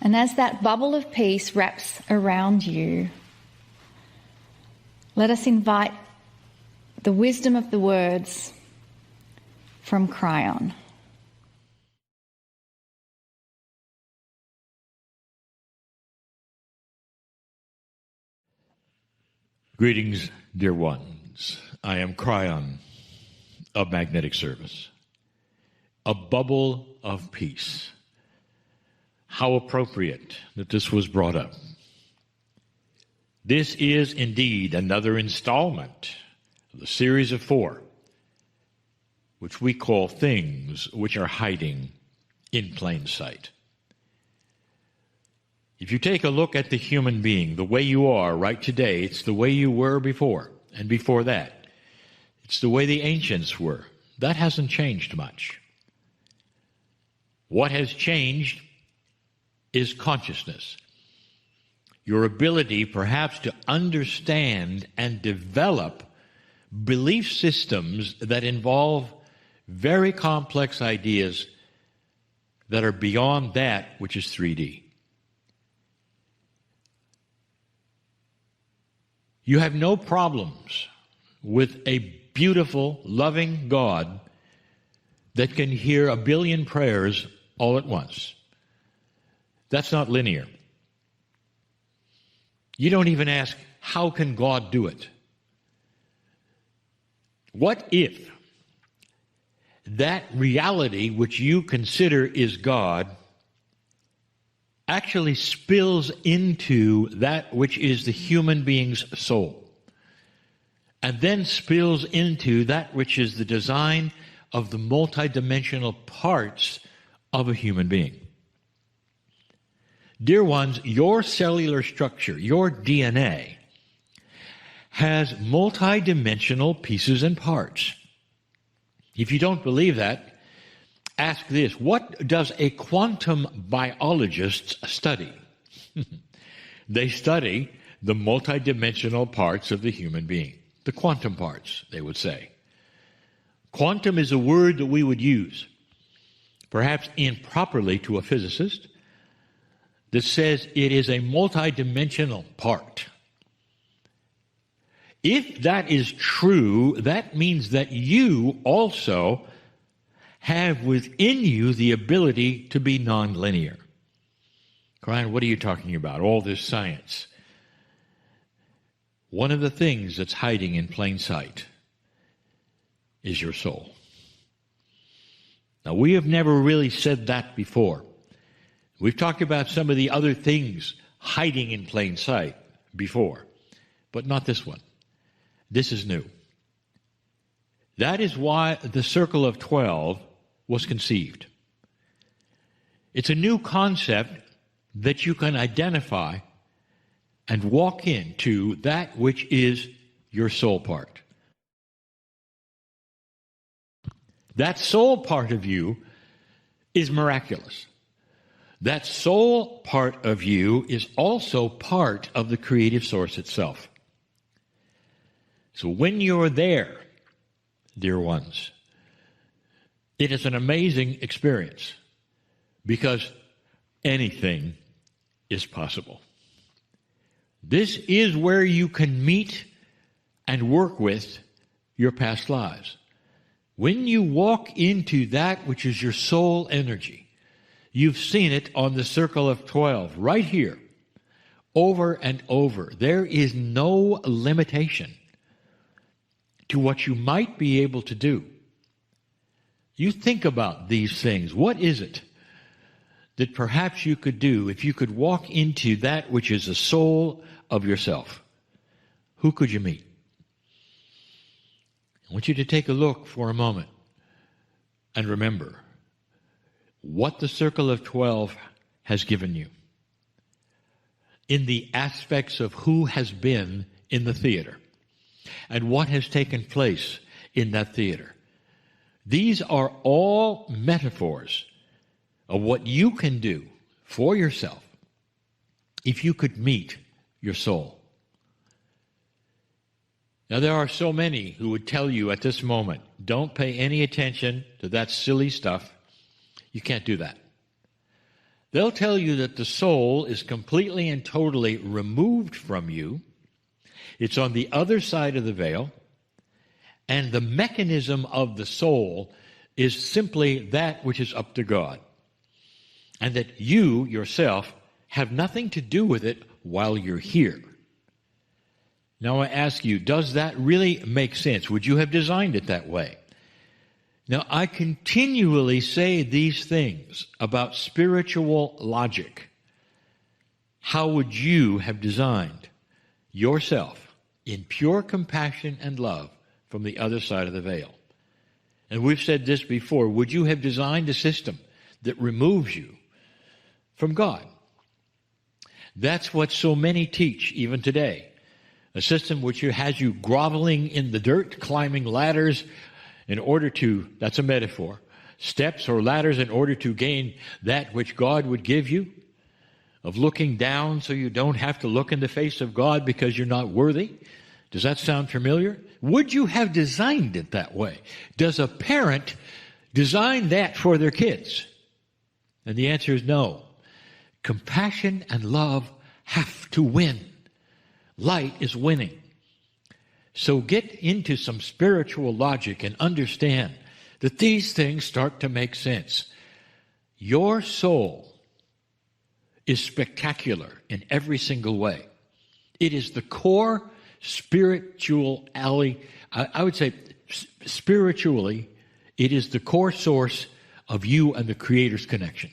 And as that bubble of peace wraps around you, let us invite the wisdom of the words from Kryon. Greetings, dear ones. I am Kryon of Magnetic Service. A bubble of peace. How appropriate that this was brought up. This is indeed another installment of the series of 4, which we call things which are hiding in plain sight. If you take a look at the human being, the way you are right today, it's the way you were before, and before that. It's the way the ancients were. That hasn't changed much. What has changed is consciousness. Your ability perhaps to understand and develop belief systems that involve very complex ideas that are beyond that which is 3D. You have no problems with a beautiful, loving God that can hear a billion prayers all at once. That's not linear. You don't even ask, how can God do it? What if that reality which you consider is God actually spills into that which is the human being's soul, and then spills into that which is the design of the multidimensional parts of a human being? Dear ones, your cellular structure, your DNA, has multidimensional pieces and parts. If you don't believe that, ask this: what does a quantum biologist study? They study the multidimensional parts of the human being. The quantum parts, they would say. Quantum is a word that we would use, perhaps improperly to a physicist, that says it is a multidimensional part. If that is true, that means that you also have within you the ability to be nonlinear. Kryon, what are you talking about? All this science. One of the things that's hiding in plain sight is your soul. Now, we have never really said that before. We've talked about some of the other things hiding in plain sight before, but not this one. This is new. That is why the Circle of 12 was conceived. It's a new concept that you can identify and walk into that which is your soul part. That soul part of you is miraculous. That soul part of you is also part of the creative source itself. So when you're there, dear ones, it is an amazing experience, because anything is possible. This is where you can meet and work with your past lives. When you walk into that which is your soul energy, you've seen it on the Circle of 12, right here, over and over. There is no limitation to what you might be able to do. You think about these things. What is it that perhaps you could do if you could walk into that which is the soul of yourself? Who could you meet? I want you to take a look for a moment and remember what the Circle of 12 has given you in the aspects of who has been in the theater and what has taken place in that theater. These are all metaphors of what you can do for yourself if you could meet your soul. Now, there are so many who would tell you at this moment, don't pay any attention to that silly stuff. You can't do that. They'll tell you that the soul is completely and totally removed from you. It's on the other side of the veil, and the mechanism of the soul is simply that which is up to God, and that you yourself have nothing to do with it while you're here. Now I ask you, does that really make sense? Would you have designed it that way? Now, I continually say these things about spiritual logic. How would you have designed yourself in pure compassion and love from the other side of the veil? And we've said this before. Would you have designed a system that removes you from God? That's what so many teach even today. A system which has you groveling in the dirt, climbing ladders in order to, that's a metaphor, steps or ladders in order to gain that which God would give you, of looking down so you don't have to look in the face of God because you're not worthy. Does that sound familiar? Would you have designed it that way? Does a parent design that for their kids? And the answer is no. Compassion and love have to win. Light is winning. So get into some spiritual logic and understand that these things start to make sense. Your soul is spectacular in every single way. It is the core spirituality. I would say spiritually, it is the core source of you and the Creator's connection.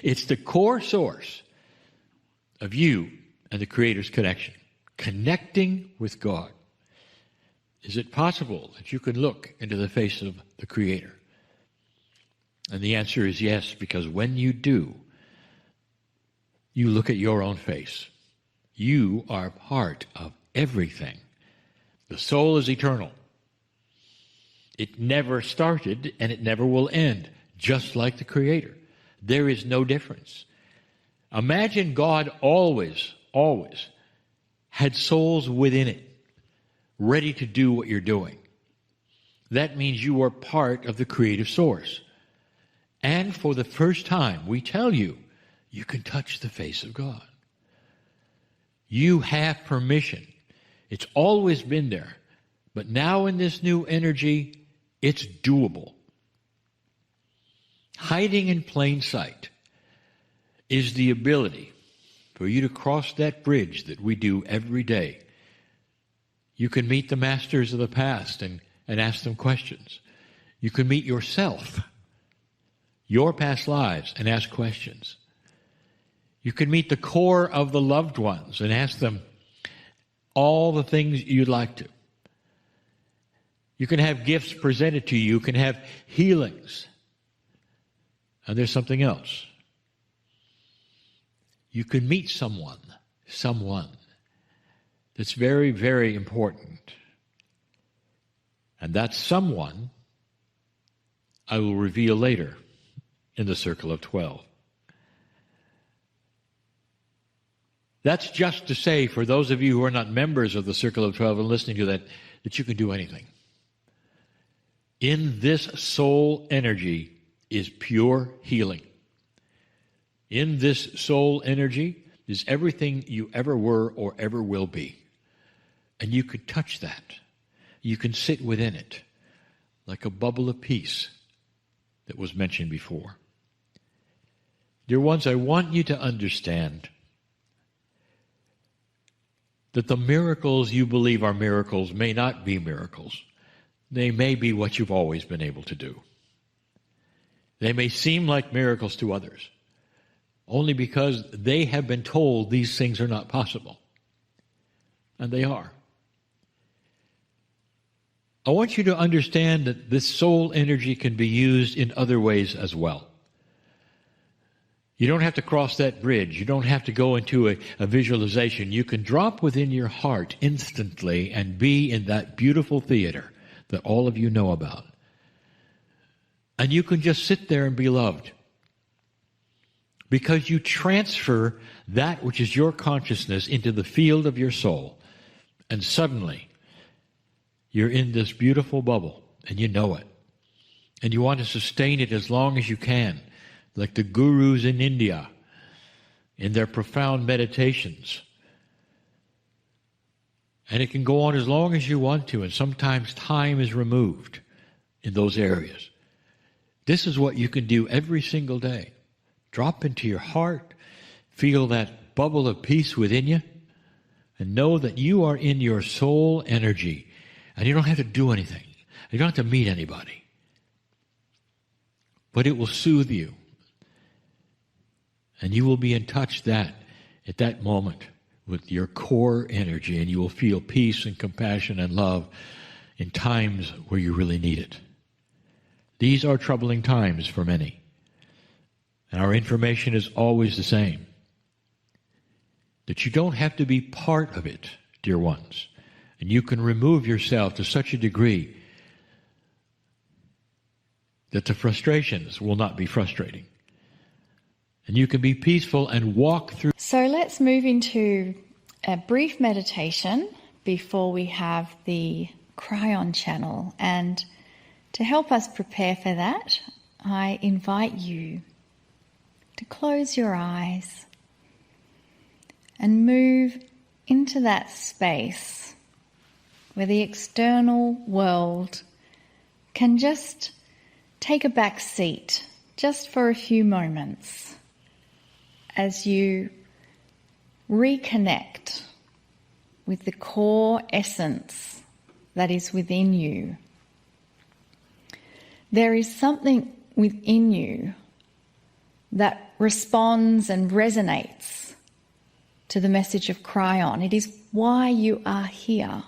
It's the core source of you and the Creator's connection. Connecting with God. Is it possible that you can look into the face of the Creator? And the answer is yes, because when you do, you look at your own face. You are part of everything. The soul is eternal. It never started and it never will end, just like the Creator. There is no difference. Imagine God always had souls within it, ready to do what you're doing. That means you are part of the creative source. And for the first time, we tell you, you can touch the face of God. You have permission. It's always been there. But now in this new energy, it's doable. Hiding in plain sight is the ability for you to cross that bridge that we do every day. You can meet the masters of the past and ask them questions. You can meet yourself, your past lives, and ask questions. You can meet the core of the loved ones and ask them all the things you'd like to. You can have gifts presented to you. You can have healings. And there's something else. You can meet someone that's very, very important. And that someone I will reveal later in the Circle of 12. That's just to say, for those of you who are not members of the Circle of 12 and listening to that you can do anything. In this soul energy is pure healing. In this soul energy is everything you ever were or ever will be. And you can touch that. You can sit within it like a bubble of peace that was mentioned before. Dear ones, I want you to understand that the miracles you believe are miracles may not be miracles. They may be what you've always been able to do. They may seem like miracles to others, only because they have been told these things are not possible. And they are. I want you to understand that this soul energy can be used in other ways as well. You don't have to cross that bridge. You don't have to go into a visualization. You can drop within your heart instantly and be in that beautiful theater that all of you know about. And you can just sit there and be loved. Because you transfer that which is your consciousness into the field of your soul. And suddenly, you're in this beautiful bubble, and you know it. And you want to sustain it as long as you can, like the gurus in India, in their profound meditations. And it can go on as long as you want to, and sometimes time is removed in those areas. This is what you can do every single day. Drop into your heart, feel that bubble of peace within you, and know that you are in your soul energy. And you don't have to do anything. You don't have to meet anybody. But it will soothe you. And you will be in touch at that moment with your core energy, and you will feel peace and compassion and love in times where you really need it. These are troubling times for many. And our information is always the same. That you don't have to be part of it, dear ones. And you can remove yourself to such a degree that the frustrations will not be frustrating. And you can be peaceful and walk through. So let's move into a brief meditation before we have the Kryon channel. And to help us prepare for that, I invite you to close your eyes and move into that space where the external world can just take a back seat just for a few moments as you reconnect with the core essence that is within you. There is something within you that responds and resonates to the message of Kryon. It is why you are here.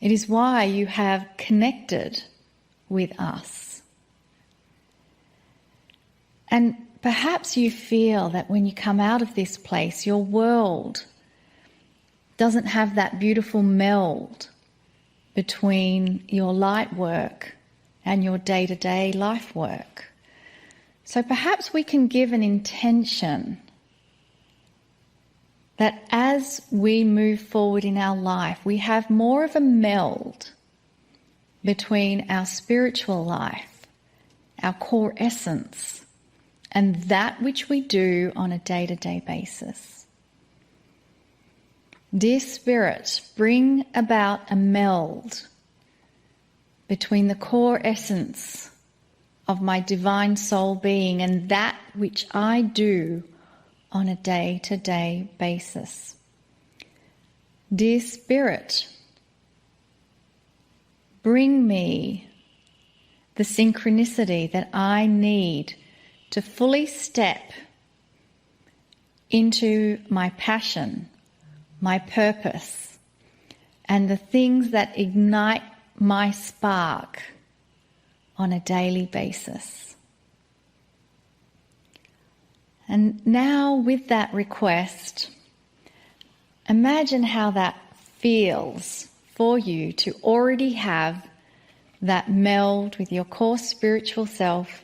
It is why you have connected with us. And perhaps you feel that when you come out of this place, your world doesn't have that beautiful meld between your light work and your day-to-day life work. So perhaps we can give an intention that as we move forward in our life, we have more of a meld between our spiritual life, our core essence, and that which we do on a day-to-day basis. Dear Spirit, bring about a meld between the core essence of my divine soul being and that which I do on a day-to-day basis. Dear Spirit, bring me the synchronicity that I need to fully step into my passion, my purpose, and the things that ignite my spark on a daily basis. And now with that request, imagine how that feels for you to already have that meld with your core spiritual self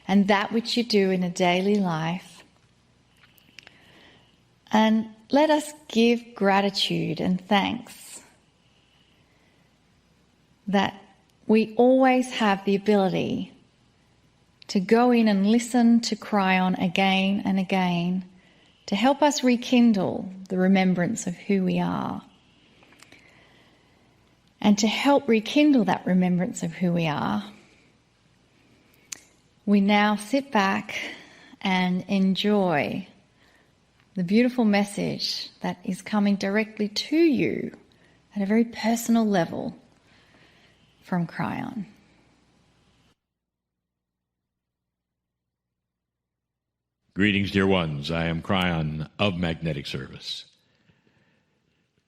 and that which you do in a daily life. And let us give gratitude and thanks that we always have the ability to go in and listen to Kryon again and again to help us rekindle the remembrance of who we are. And to help rekindle that remembrance of who we are, we now sit back and enjoy the beautiful message that is coming directly to you at a very personal level from Kryon. Greetings, dear ones. I am Kryon of Magnetic Service.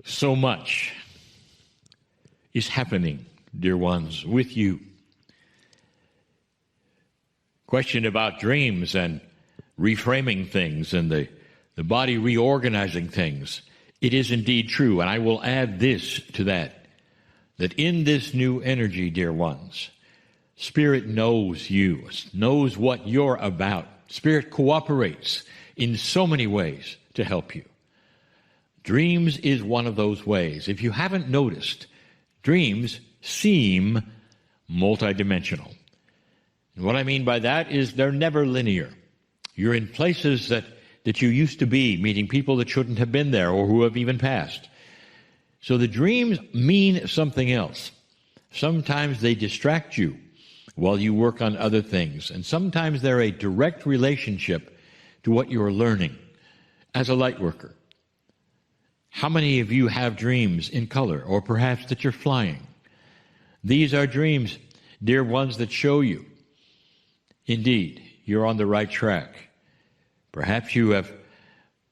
So much is happening, dear ones, with you. Question about dreams and reframing things and the body reorganizing things. It is indeed true, and I will add this to that in this new energy, dear ones, Spirit knows you, knows what you're about. Spirit cooperates in so many ways to help you. Dreams is one of those ways. If you haven't noticed, dreams seem multidimensional. And what I mean by that is they're never linear. You're in places that you used to be, meeting people that shouldn't have been there or who have even passed. So the dreams mean something else. Sometimes they distract you while you work on other things, and sometimes they're a direct relationship to what you're learning as a light worker. How many of you have dreams in color, or perhaps that you're flying? These are dreams, dear ones, that show you, indeed, you're on the right track. Perhaps you have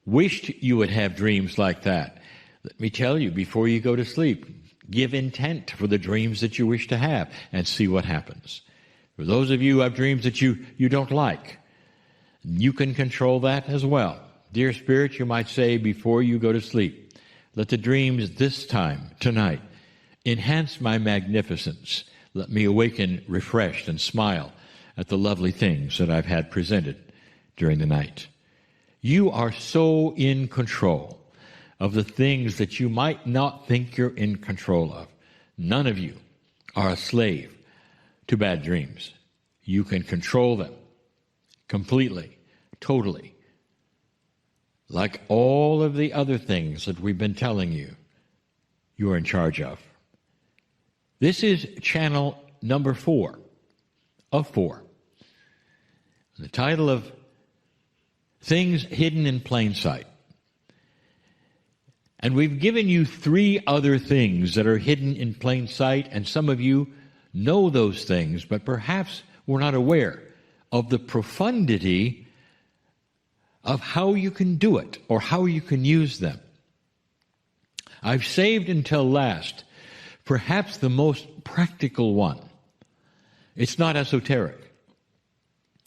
wished you would have dreams like that. Let me tell you, before you go to sleep, give intent for the dreams that you wish to have and see what happens. For those of you who have dreams that you don't like, you can control that as well. Dear Spirit, you might say before you go to sleep, let the dreams this time, tonight, enhance my magnificence. Let me awaken refreshed and smile at the lovely things that I've had presented during the night. You are so in control of the things that you might not think you're in control of. None of you are a slave to bad dreams. You can control them completely, totally. Like all of the other things that we've been telling you, you're in charge of. This is channel number 4 of 4. The title of Things Hidden in Plain Sight. And we've given you 3 other things that are hidden in plain sight, and some of you know those things, but perhaps we're not aware of the profundity of how you can do it or how you can use them. I've saved until last perhaps the most practical one. It's not esoteric.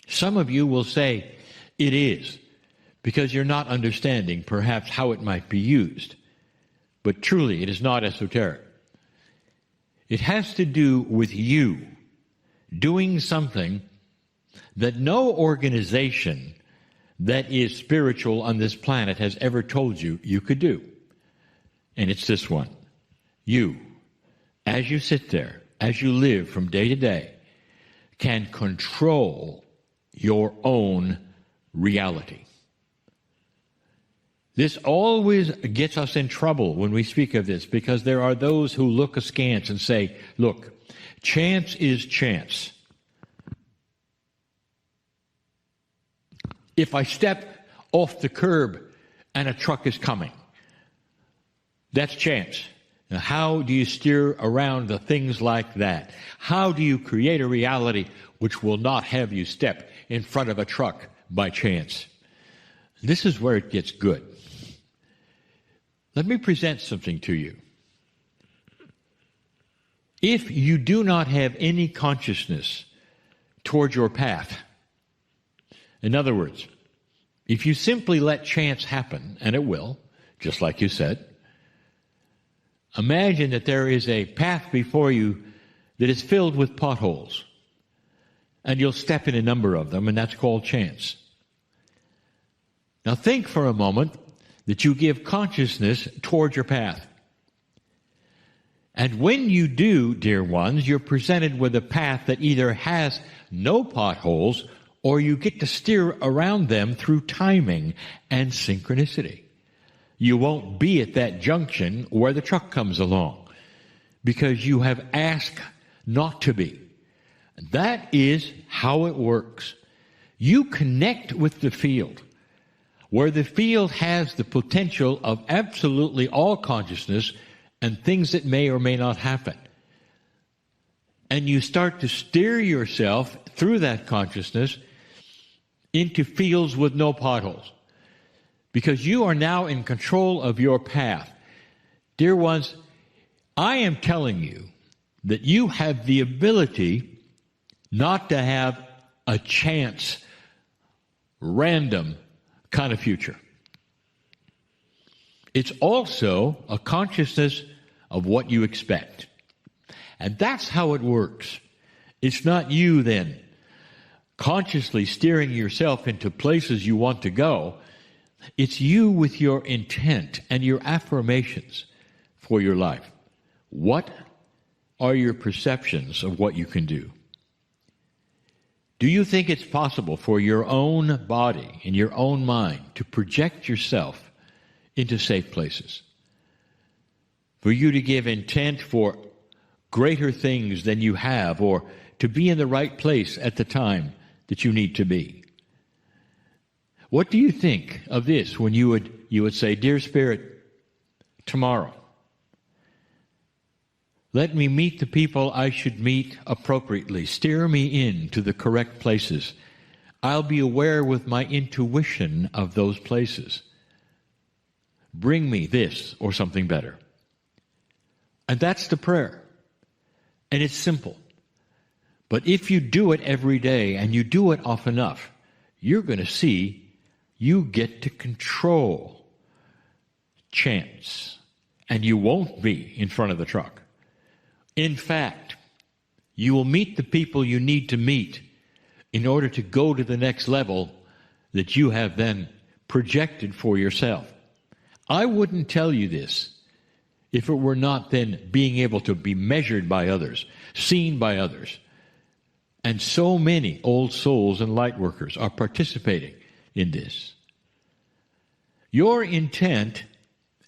Some of you will say it is, because you're not understanding perhaps how it might be used. But truly, it is not esoteric. It has to do with you doing something that no organization that is spiritual on this planet has ever told you you could do. And it's this one. You, as you sit there, as you live from day to day, can control your own reality. This always gets us in trouble when we speak of this, because there are those who look askance and say, look, chance is chance. If I step off the curb and a truck is coming, that's chance. Now, how do you steer around the things like that? How do you create a reality which will not have you step in front of a truck by chance? This is where it gets good. Let me present something to you. If you do not have any consciousness toward your path, in other words, if you simply let chance happen, and it will, just like you said, imagine that there is a path before you that is filled with potholes, and you'll step in a number of them, and that's called chance. Now think for a moment that you give consciousness toward your path. And when you do, dear ones, you're presented with a path that either has no potholes or you get to steer around them through timing and synchronicity. You won't be at that junction where the truck comes along because you have asked not to be. That is how it works. You connect with the field, where the field has the potential of absolutely all consciousness and things that may or may not happen. And you start to steer yourself through that consciousness into fields with no potholes, because you are now in control of your path. Dear ones, I am telling you that you have the ability not to have a chance, random kind of future. It's also a consciousness of what you expect. And that's how it works. It's not you then consciously steering yourself into places you want to go. It's you with your intent and your affirmations for your life. What are your perceptions of what you can do? Do you think it's possible for your own body and your own mind to project yourself into safe places? For you to give intent for greater things than you have, or to be in the right place at the time that you need to be? What do you think of this when you would say, Dear Spirit, tomorrow, let me meet the people I should meet appropriately. Steer me in to the correct places. I'll be aware with my intuition of those places. Bring me this or something better. And that's the prayer. And it's simple. But if you do it every day and you do it often enough, you're going to see you get to control chance. And you won't be in front of the truck. In fact, you will meet the people you need to meet in order to go to the next level that you have then projected for yourself. I wouldn't tell you this if it were not then being able to be measured by others, seen by others. And so many old souls and light workers are participating in this. Your intent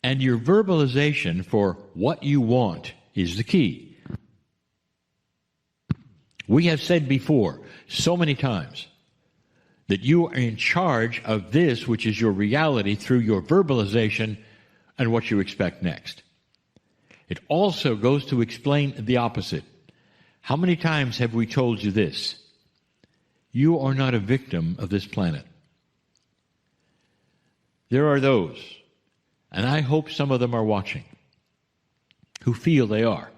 and your verbalization for what you want is the key. We have said before so many times that you are in charge of this, which is your reality, through your verbalization and what you expect next. It also goes to explain the opposite. How many times have we told you this? You are not a victim of this planet. There are those, and I hope some of them are watching, who feel they are.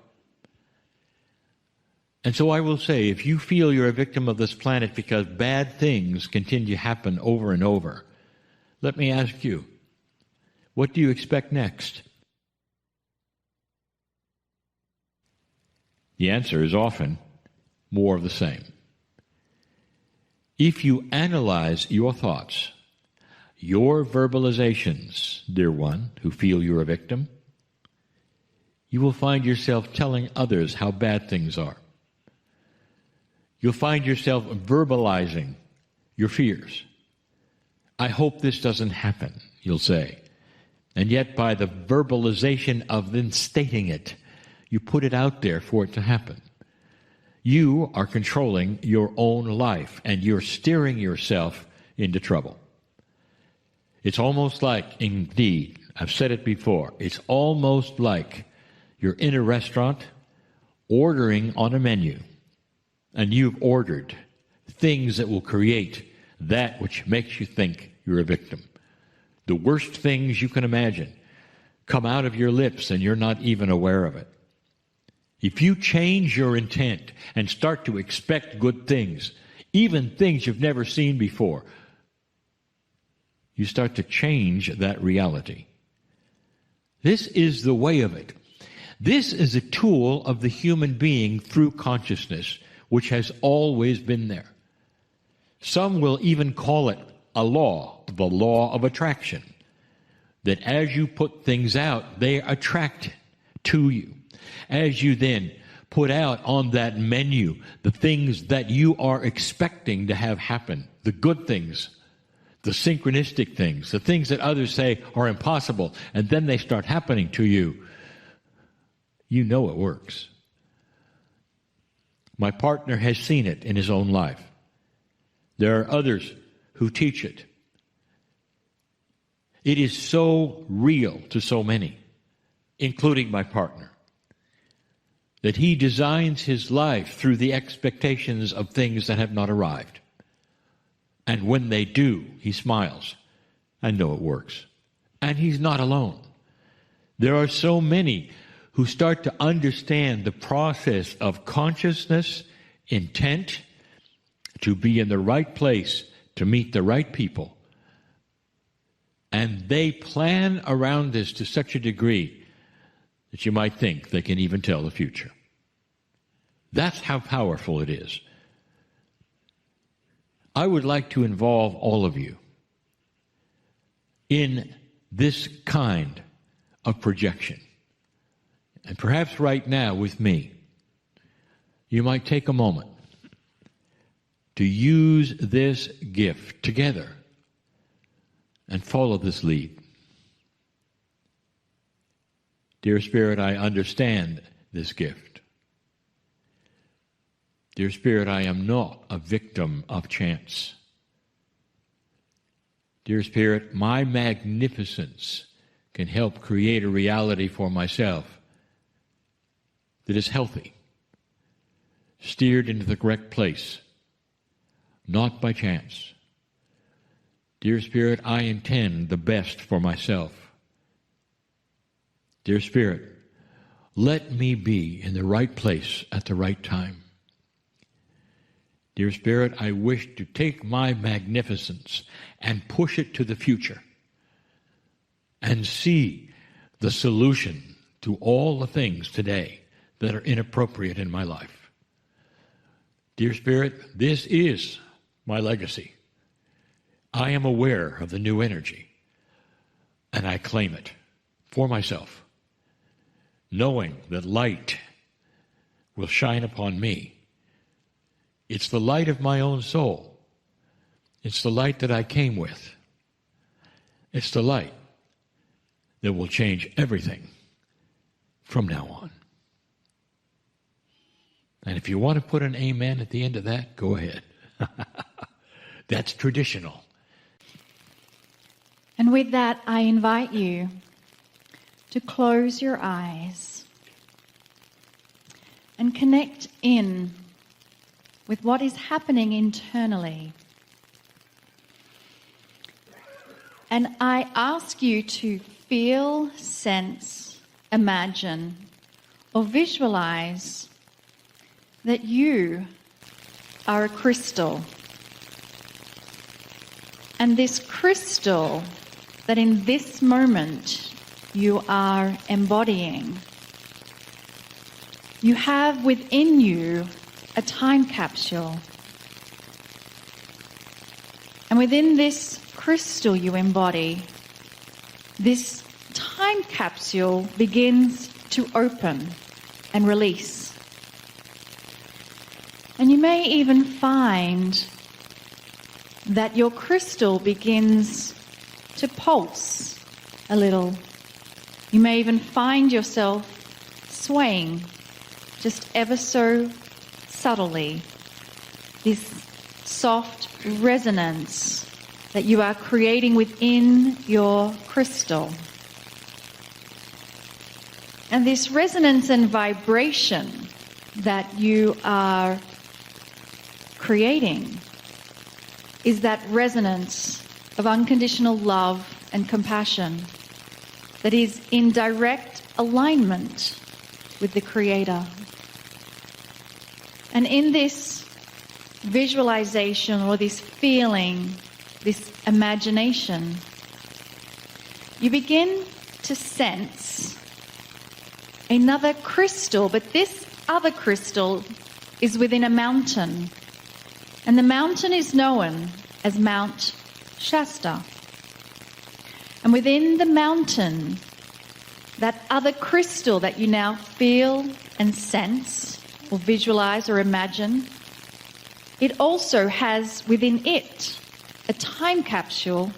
And so I will say, if you feel you're a victim of this planet because bad things continue to happen over and over, let me ask you, what do you expect next? The answer is often more of the same. If you analyze your thoughts, your verbalizations, dear one, who feel you're a victim, you will find yourself telling others how bad things are. You'll find yourself verbalizing your fears. I hope this doesn't happen, you'll say. And yet by the verbalization of then stating it, you put it out there for it to happen. You are controlling your own life, and you're steering yourself into trouble. It's almost like, indeed, I've said it before, it's almost like you're in a restaurant ordering on a menu, and you've ordered things that will create that which makes you think you're a victim. The worst things you can imagine come out of your lips and you're not even aware of it. If you change your intent and start to expect good things, even things you've never seen before, you start to change that reality. This is the way of it. This is a tool of the human being through consciousness, which has always been there. Some will even call it a law, the law of attraction, that as you put things out, they attract to you. As you then put out on that menu the things that you are expecting to have happen, the good things, the synchronistic things, the things that others say are impossible, and then they start happening to you, you know it works. My partner has seen it in his own life. There are others who teach it. It is so real to so many, including my partner, that he designs his life through the expectations of things that have not arrived. And when they do, he smiles. I know it works. And he's not alone. There are so many who start to understand the process of consciousness, intent, to be in the right place, to meet the right people. And they plan around this to such a degree that you might think they can even tell the future. That's how powerful it is. I would like to involve all of you in this kind of projection. And perhaps right now with me, you might take a moment to use this gift together and follow this lead. Dear Spirit, I understand this gift. Dear Spirit, I am not a victim of chance. Dear Spirit, my magnificence can help create a reality for myself that is healthy, steered into the correct place, not by chance. Dear Spirit, I intend the best for myself. Dear Spirit, let me be in the right place at the right time. Dear Spirit, I wish to take my magnificence and push it to the future and see the solution to all the things today that are inappropriate in my life. Dear Spirit, this is my legacy. I am aware of the new energy, and I claim it for myself, knowing that light will shine upon me. It's the light of my own soul. It's the light that I came with. It's the light that will change everything from now on. And if you want to put an amen at the end of that, go ahead. That's traditional. And with that, I invite you to close your eyes and connect in with what is happening internally. And I ask you to feel, sense, imagine, or visualize that you are a crystal. And this crystal that in this moment you are embodying, you have within you a time capsule. And within this crystal you embody, this time capsule begins to open and release. And you may even find that your crystal begins to pulse a little. You may even find yourself swaying just ever so subtly. This soft resonance that you are creating within your crystal. And this resonance and vibration that you are creating is that resonance of unconditional love and compassion that is in direct alignment with the Creator. And in this visualization or this feeling, this imagination, you begin to sense another crystal, but this other crystal is within a mountain. And the mountain is known as Mount Shasta. And within the mountain, that other crystal that you now feel and sense or visualize or imagine, it also has within it a time capsule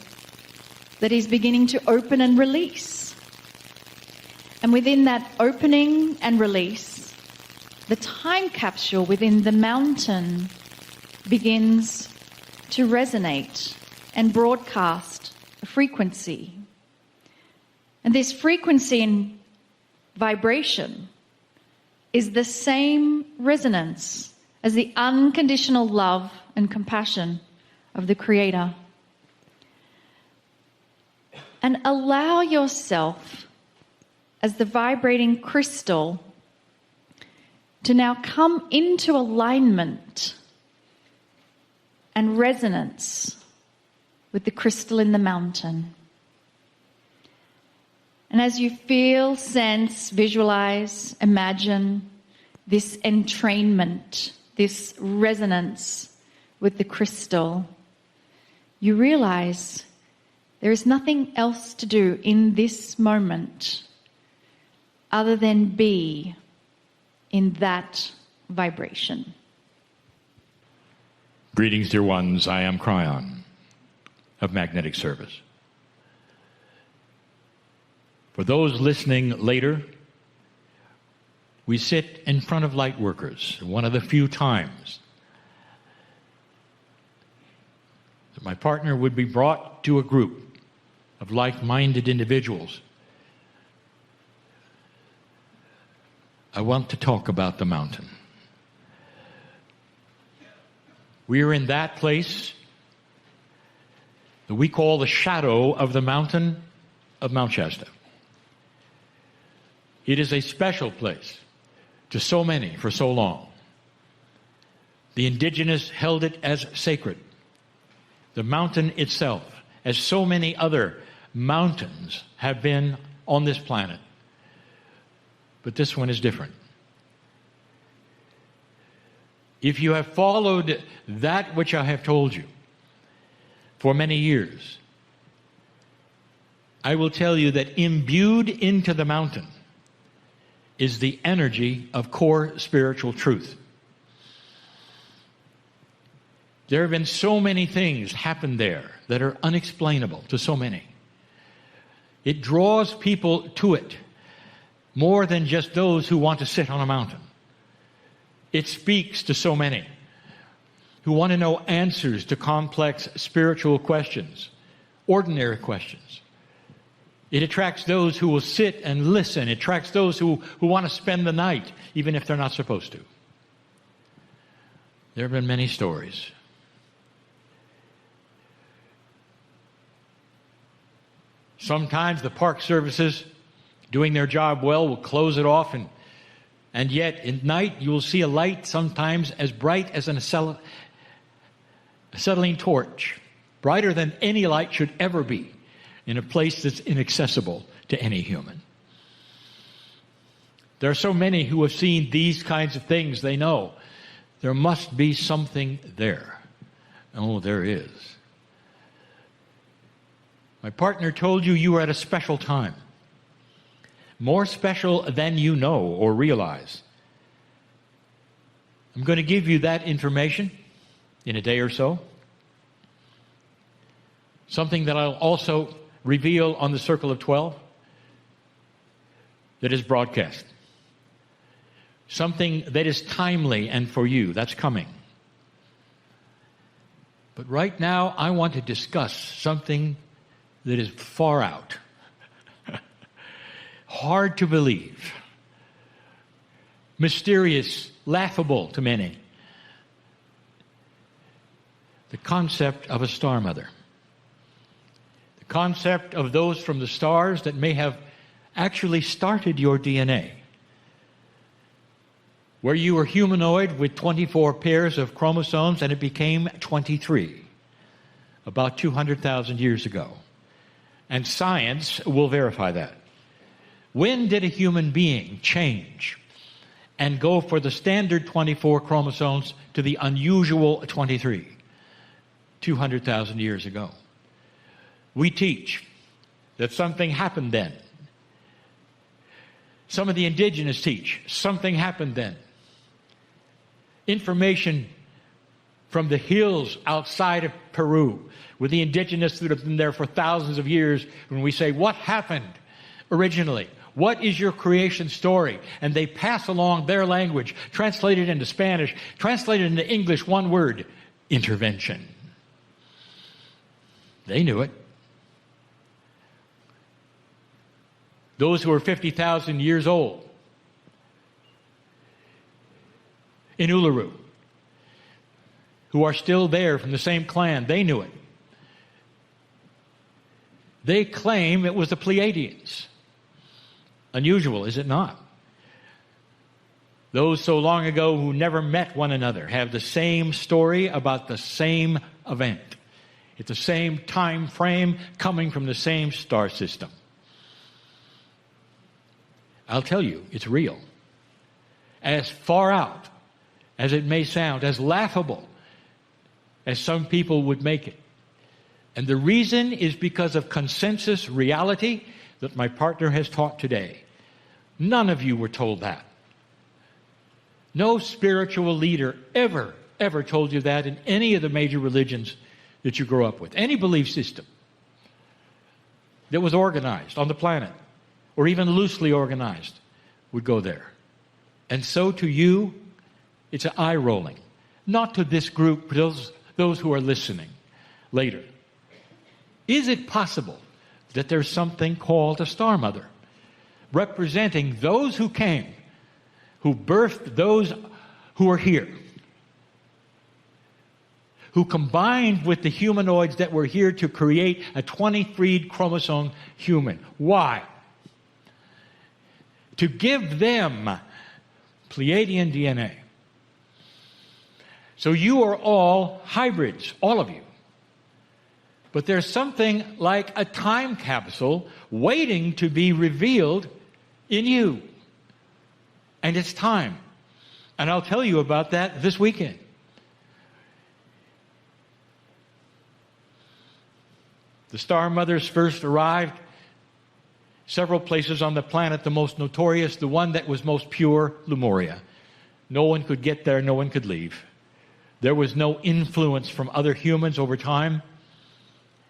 that is beginning to open and release. And within that opening and release, the time capsule within the mountain begins to resonate and broadcast a frequency. And this frequency and vibration is the same resonance as the unconditional love and compassion of the Creator. And allow yourself, as the vibrating crystal, to now come into alignment and resonance with the crystal in the mountain. And as you feel, sense, visualize, imagine this entrainment, this resonance with the crystal, you realize there is nothing else to do in this moment other than be in that vibration. Greetings, dear ones. I am Kryon of Magnetic Service. For those listening later, we sit in front of light workers, one of the few times that my partner would be brought to a group of like-minded individuals. I want to talk about the mountain. We are in that place that we call the shadow of the mountain of Mount Shasta. It is a special place to so many for so long. The indigenous held it as sacred. The mountain itself, as so many other mountains have been on this planet. But this one is different. If you have followed that which I have told you for many years, I will tell you that imbued into the mountain is the energy of core spiritual truth. There have been so many things happen there that are unexplainable to so many. It draws people to it more than just those who want to sit on a mountain. It speaks to so many who want to know answers to complex spiritual questions, ordinary questions. It attracts those who will sit and listen. It attracts those who want to spend the night, even if they're not supposed to. There have been many stories. Sometimes the park services, doing their job well, will close it off, and yet at night you will see a light sometimes as bright as an acetylene torch, brighter than any light should ever be, in a place that's inaccessible to any human. There are so many who have seen these kinds of things. They know there must be something there. Oh, there is. My partner told you you were at a special time. More special than you know or realize. I'm going to give you that information in a day or so. Something that I'll also reveal on the Circle of 12 that is broadcast. Something that is timely and for you. That's coming. But right now, I want to discuss something that is far out. Hard to believe. Mysterious, laughable to many. The concept of a star mother. The concept of those from the stars that may have actually started your DNA. Where you were humanoid with 24 pairs of chromosomes and it became 23 about 200,000 years ago. And science will verify that. When did a human being change and go for the standard 24 chromosomes to the unusual 23? 200,000 years ago. We teach that something happened then. Some of the indigenous teach something happened then. Information from the hills outside of Peru, with the indigenous that have been there for thousands of years, when we say, what happened originally? What is your creation story? And they pass along their language, translated into Spanish, translated into English, one word, intervention. They knew it. Those who are 50,000 years old in Uluru, who are still there from the same clan, they knew it. They claim it was the Pleiadians. Unusual, is it not? Those so long ago who never met one another have the same story about the same event. It's the same time frame coming from the same star system. I'll tell you, it's real. As far out as it may sound, as laughable as some people would make it. And the reason is because of consensus reality that my partner has taught today. None of you were told that. No spiritual leader ever told you that in any of the major religions that you grew up with. Any belief system that was organized on the planet, or even loosely organized, would go there. And so to you, it's an eye rolling. Not to this group, those who are listening later. Is it possible that there's something called a star mother, representing those who came, who birthed those who are here, who combined with the humanoids that were here to create a 23 chromosome human? Why? To give them Pleiadian DNA. So you are all hybrids, all of you. But there's something like a time capsule waiting to be revealed in you. And it's time. And I'll tell you about that this weekend. The star mothers first arrived several places on the planet. The most notorious, the one that was most pure, Lemuria. No one could get there, no one could leave. There was no influence from other humans over time.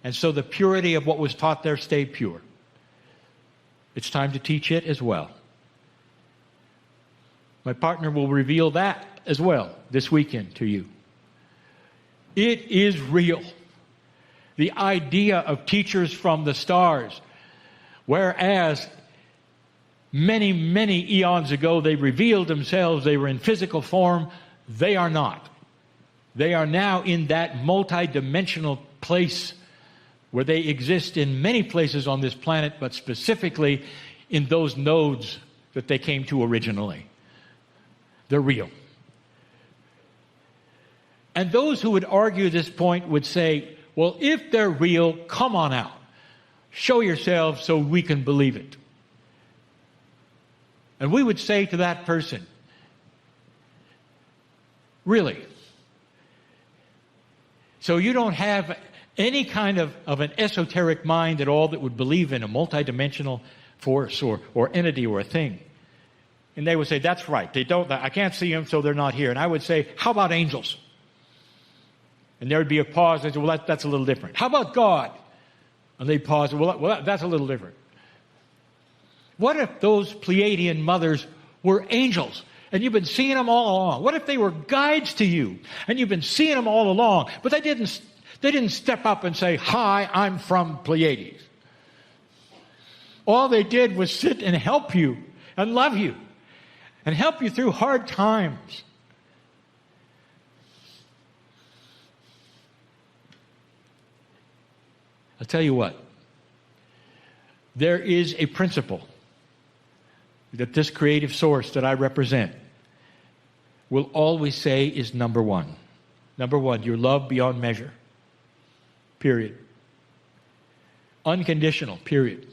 And so the purity of what was taught there stayed pure. It's time to teach it as well. My partner will reveal that as well this weekend to you. It is real. The idea of teachers from the stars Whereas many, many eons ago they revealed themselves, they were in physical form, they are not. They are now in that multi-dimensional place where they exist in many places on this planet, but specifically in those nodes that they came to originally. They're real. And those who would argue this point would say, well, if they're real, come on out. Show yourselves so we can believe it. And we would say to that person, really? So you don't have any kind of an esoteric mind at all that would believe in a multidimensional force or entity or a thing? And they would say, that's right. They don't. I can't see them, so they're not here. And I would say, how about angels? And there would be a pause. They'd say, well, that's a little different. How about God? And they'd pause. Well, that's a little different. What if those Pleiadian mothers were angels and you've been seeing them all along? What if they were guides to you and you've been seeing them all along, but they didn't step up and say, hi, I'm from Pleiades. All they did was sit and help you and love you and help you through hard times. I'll tell you what. There is a principle that this creative source that I represent will always say is number one. Number one, your love beyond measure. Period. Unconditional. Period.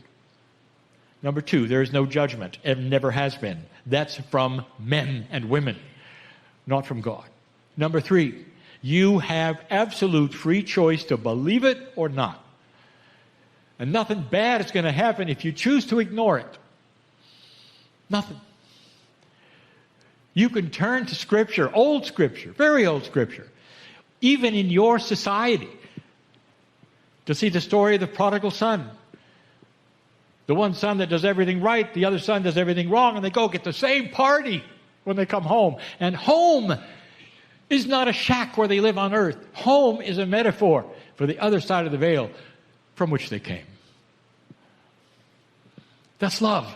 Number two, there is no judgment and never has been. That's from men and women, not from God. Number three, you have absolute free choice to believe it or not. And nothing bad is going to happen if you choose to ignore it. Nothing. You can turn to Scripture, old Scripture, very old Scripture, even in your society, to see the story of the prodigal son. The one son that does everything right, the other son does everything wrong, and they go get the same party when they come home. And home is not a shack where they live on earth. Home is a metaphor for the other side of the veil from which they came. That's love.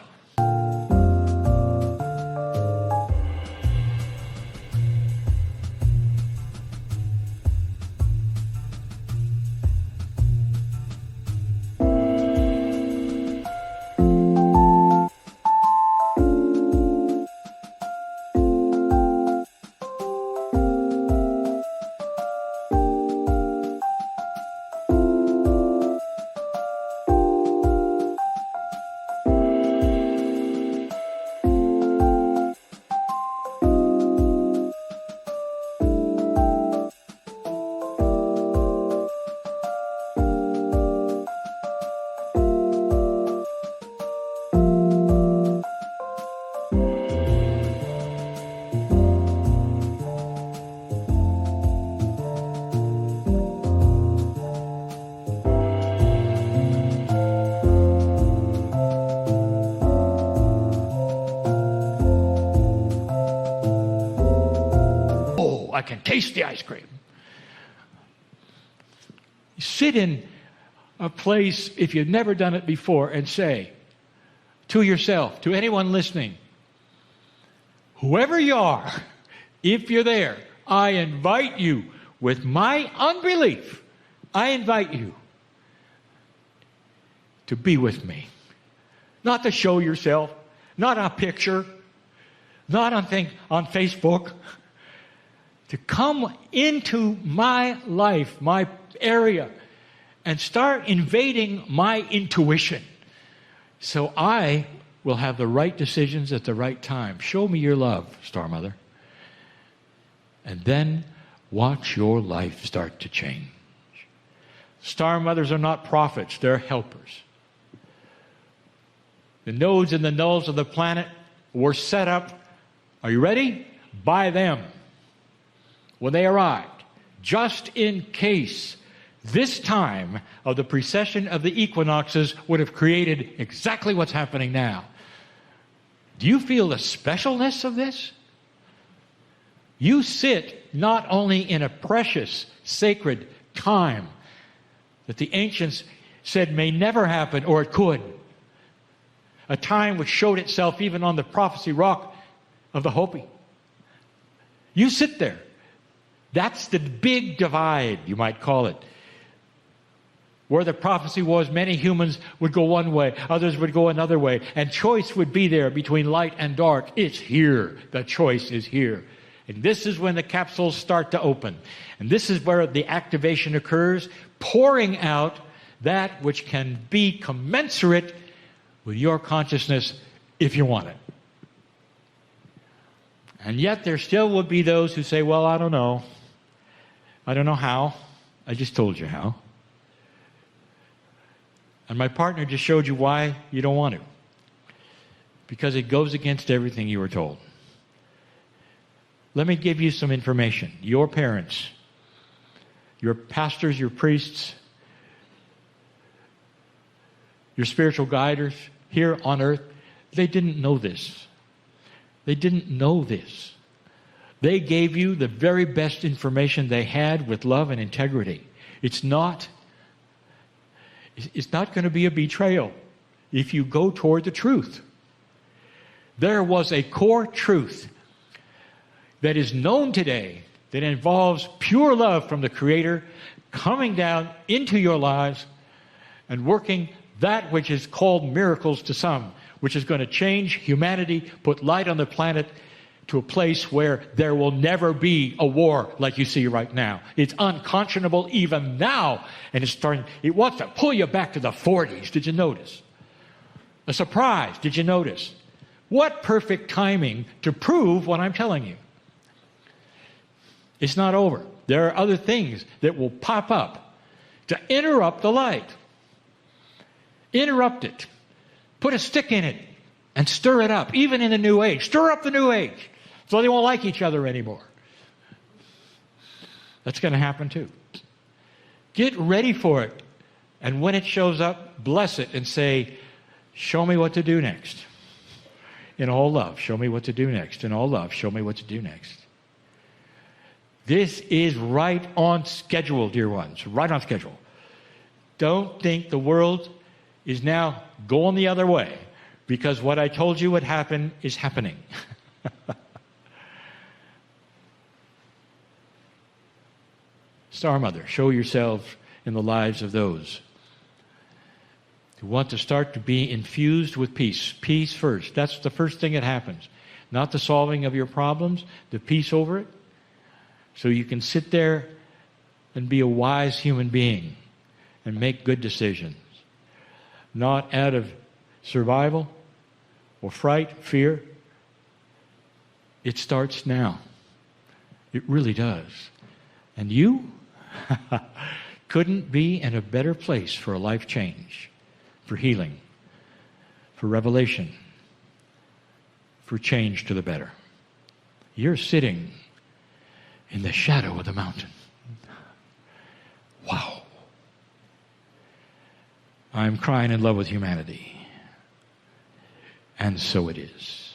I can taste the ice cream. Sit in a place, if you've never done it before, and say to yourself, to anyone listening, whoever you are, if you're there, I invite you with my unbelief, I invite you to be with me. Not to show yourself, not a picture, not on Facebook, to come into my life, my area, and start invading my intuition so I will have the right decisions at the right time. Show me your love, Star Mother. And then watch your life start to change. Star Mothers are not prophets, they're helpers. The nodes and the nulls of the planet were set up, are you ready? By them. When they arrived, just in case this time of the precession of the equinoxes would have created exactly what's happening now. Do you feel the specialness of this? You sit not only in a precious, sacred time that the ancients said may never happen, or it could, a time which showed itself even on the prophecy rock of the Hopi. You sit there. That's the big divide, you might call it. Where the prophecy was, many humans would go one way, others would go another way, and choice would be there between light and dark. It's here. The choice is here. And this is when the capsules start to open. And this is where the activation occurs, pouring out that which can be commensurate with your consciousness if you want it. And yet there still would be those who say, well, I don't know. I don't know how. I just told you how. And my partner just showed you why you don't want to. Because it goes against everything you were told. Let me give you some information. Your parents, your pastors, your priests, your spiritual guiders here on earth, they didn't know this. They didn't know this. They gave you the very best information they had with love and integrity. It's not going to be a betrayal if you go toward the truth. There was a core truth that is known today that involves pure love from the Creator coming down into your lives and working that which is called miracles to some, which is going to change humanity, put light on the planet to a place where there will never be a war like you see right now. It's unconscionable even now, and it wants to pull you back to the 40s. Did you notice? A surprise. Did you notice? What perfect timing to prove what I'm telling you. It's not over. There are other things that will pop up to interrupt the light. Interrupt it. Put a stick in it and stir it up, even in the New Age. Stir up the New Age so they won't like each other anymore. That's going to happen too. Get ready for it. And when it shows up, bless it and say, show me what to do next. In all love, show me what to do next. In all love, show me what to do next. This is right on schedule, dear ones. Right on schedule. Don't think the world is now going the other way because what I told you would happen is happening. Star Mother, show yourself in the lives of those who want to start to be infused with peace. Peace first. That's the first thing that happens. Not the solving of your problems, the peace over it. So you can sit there and be a wise human being and make good decisions. Not out of survival or fright, fear. It starts now. It really does. And you couldn't be in a better place for a life change, for healing, for revelation, for change to the better. You're sitting in the shadow of the mountain. Wow. I'm crying in love with humanity. And so it is.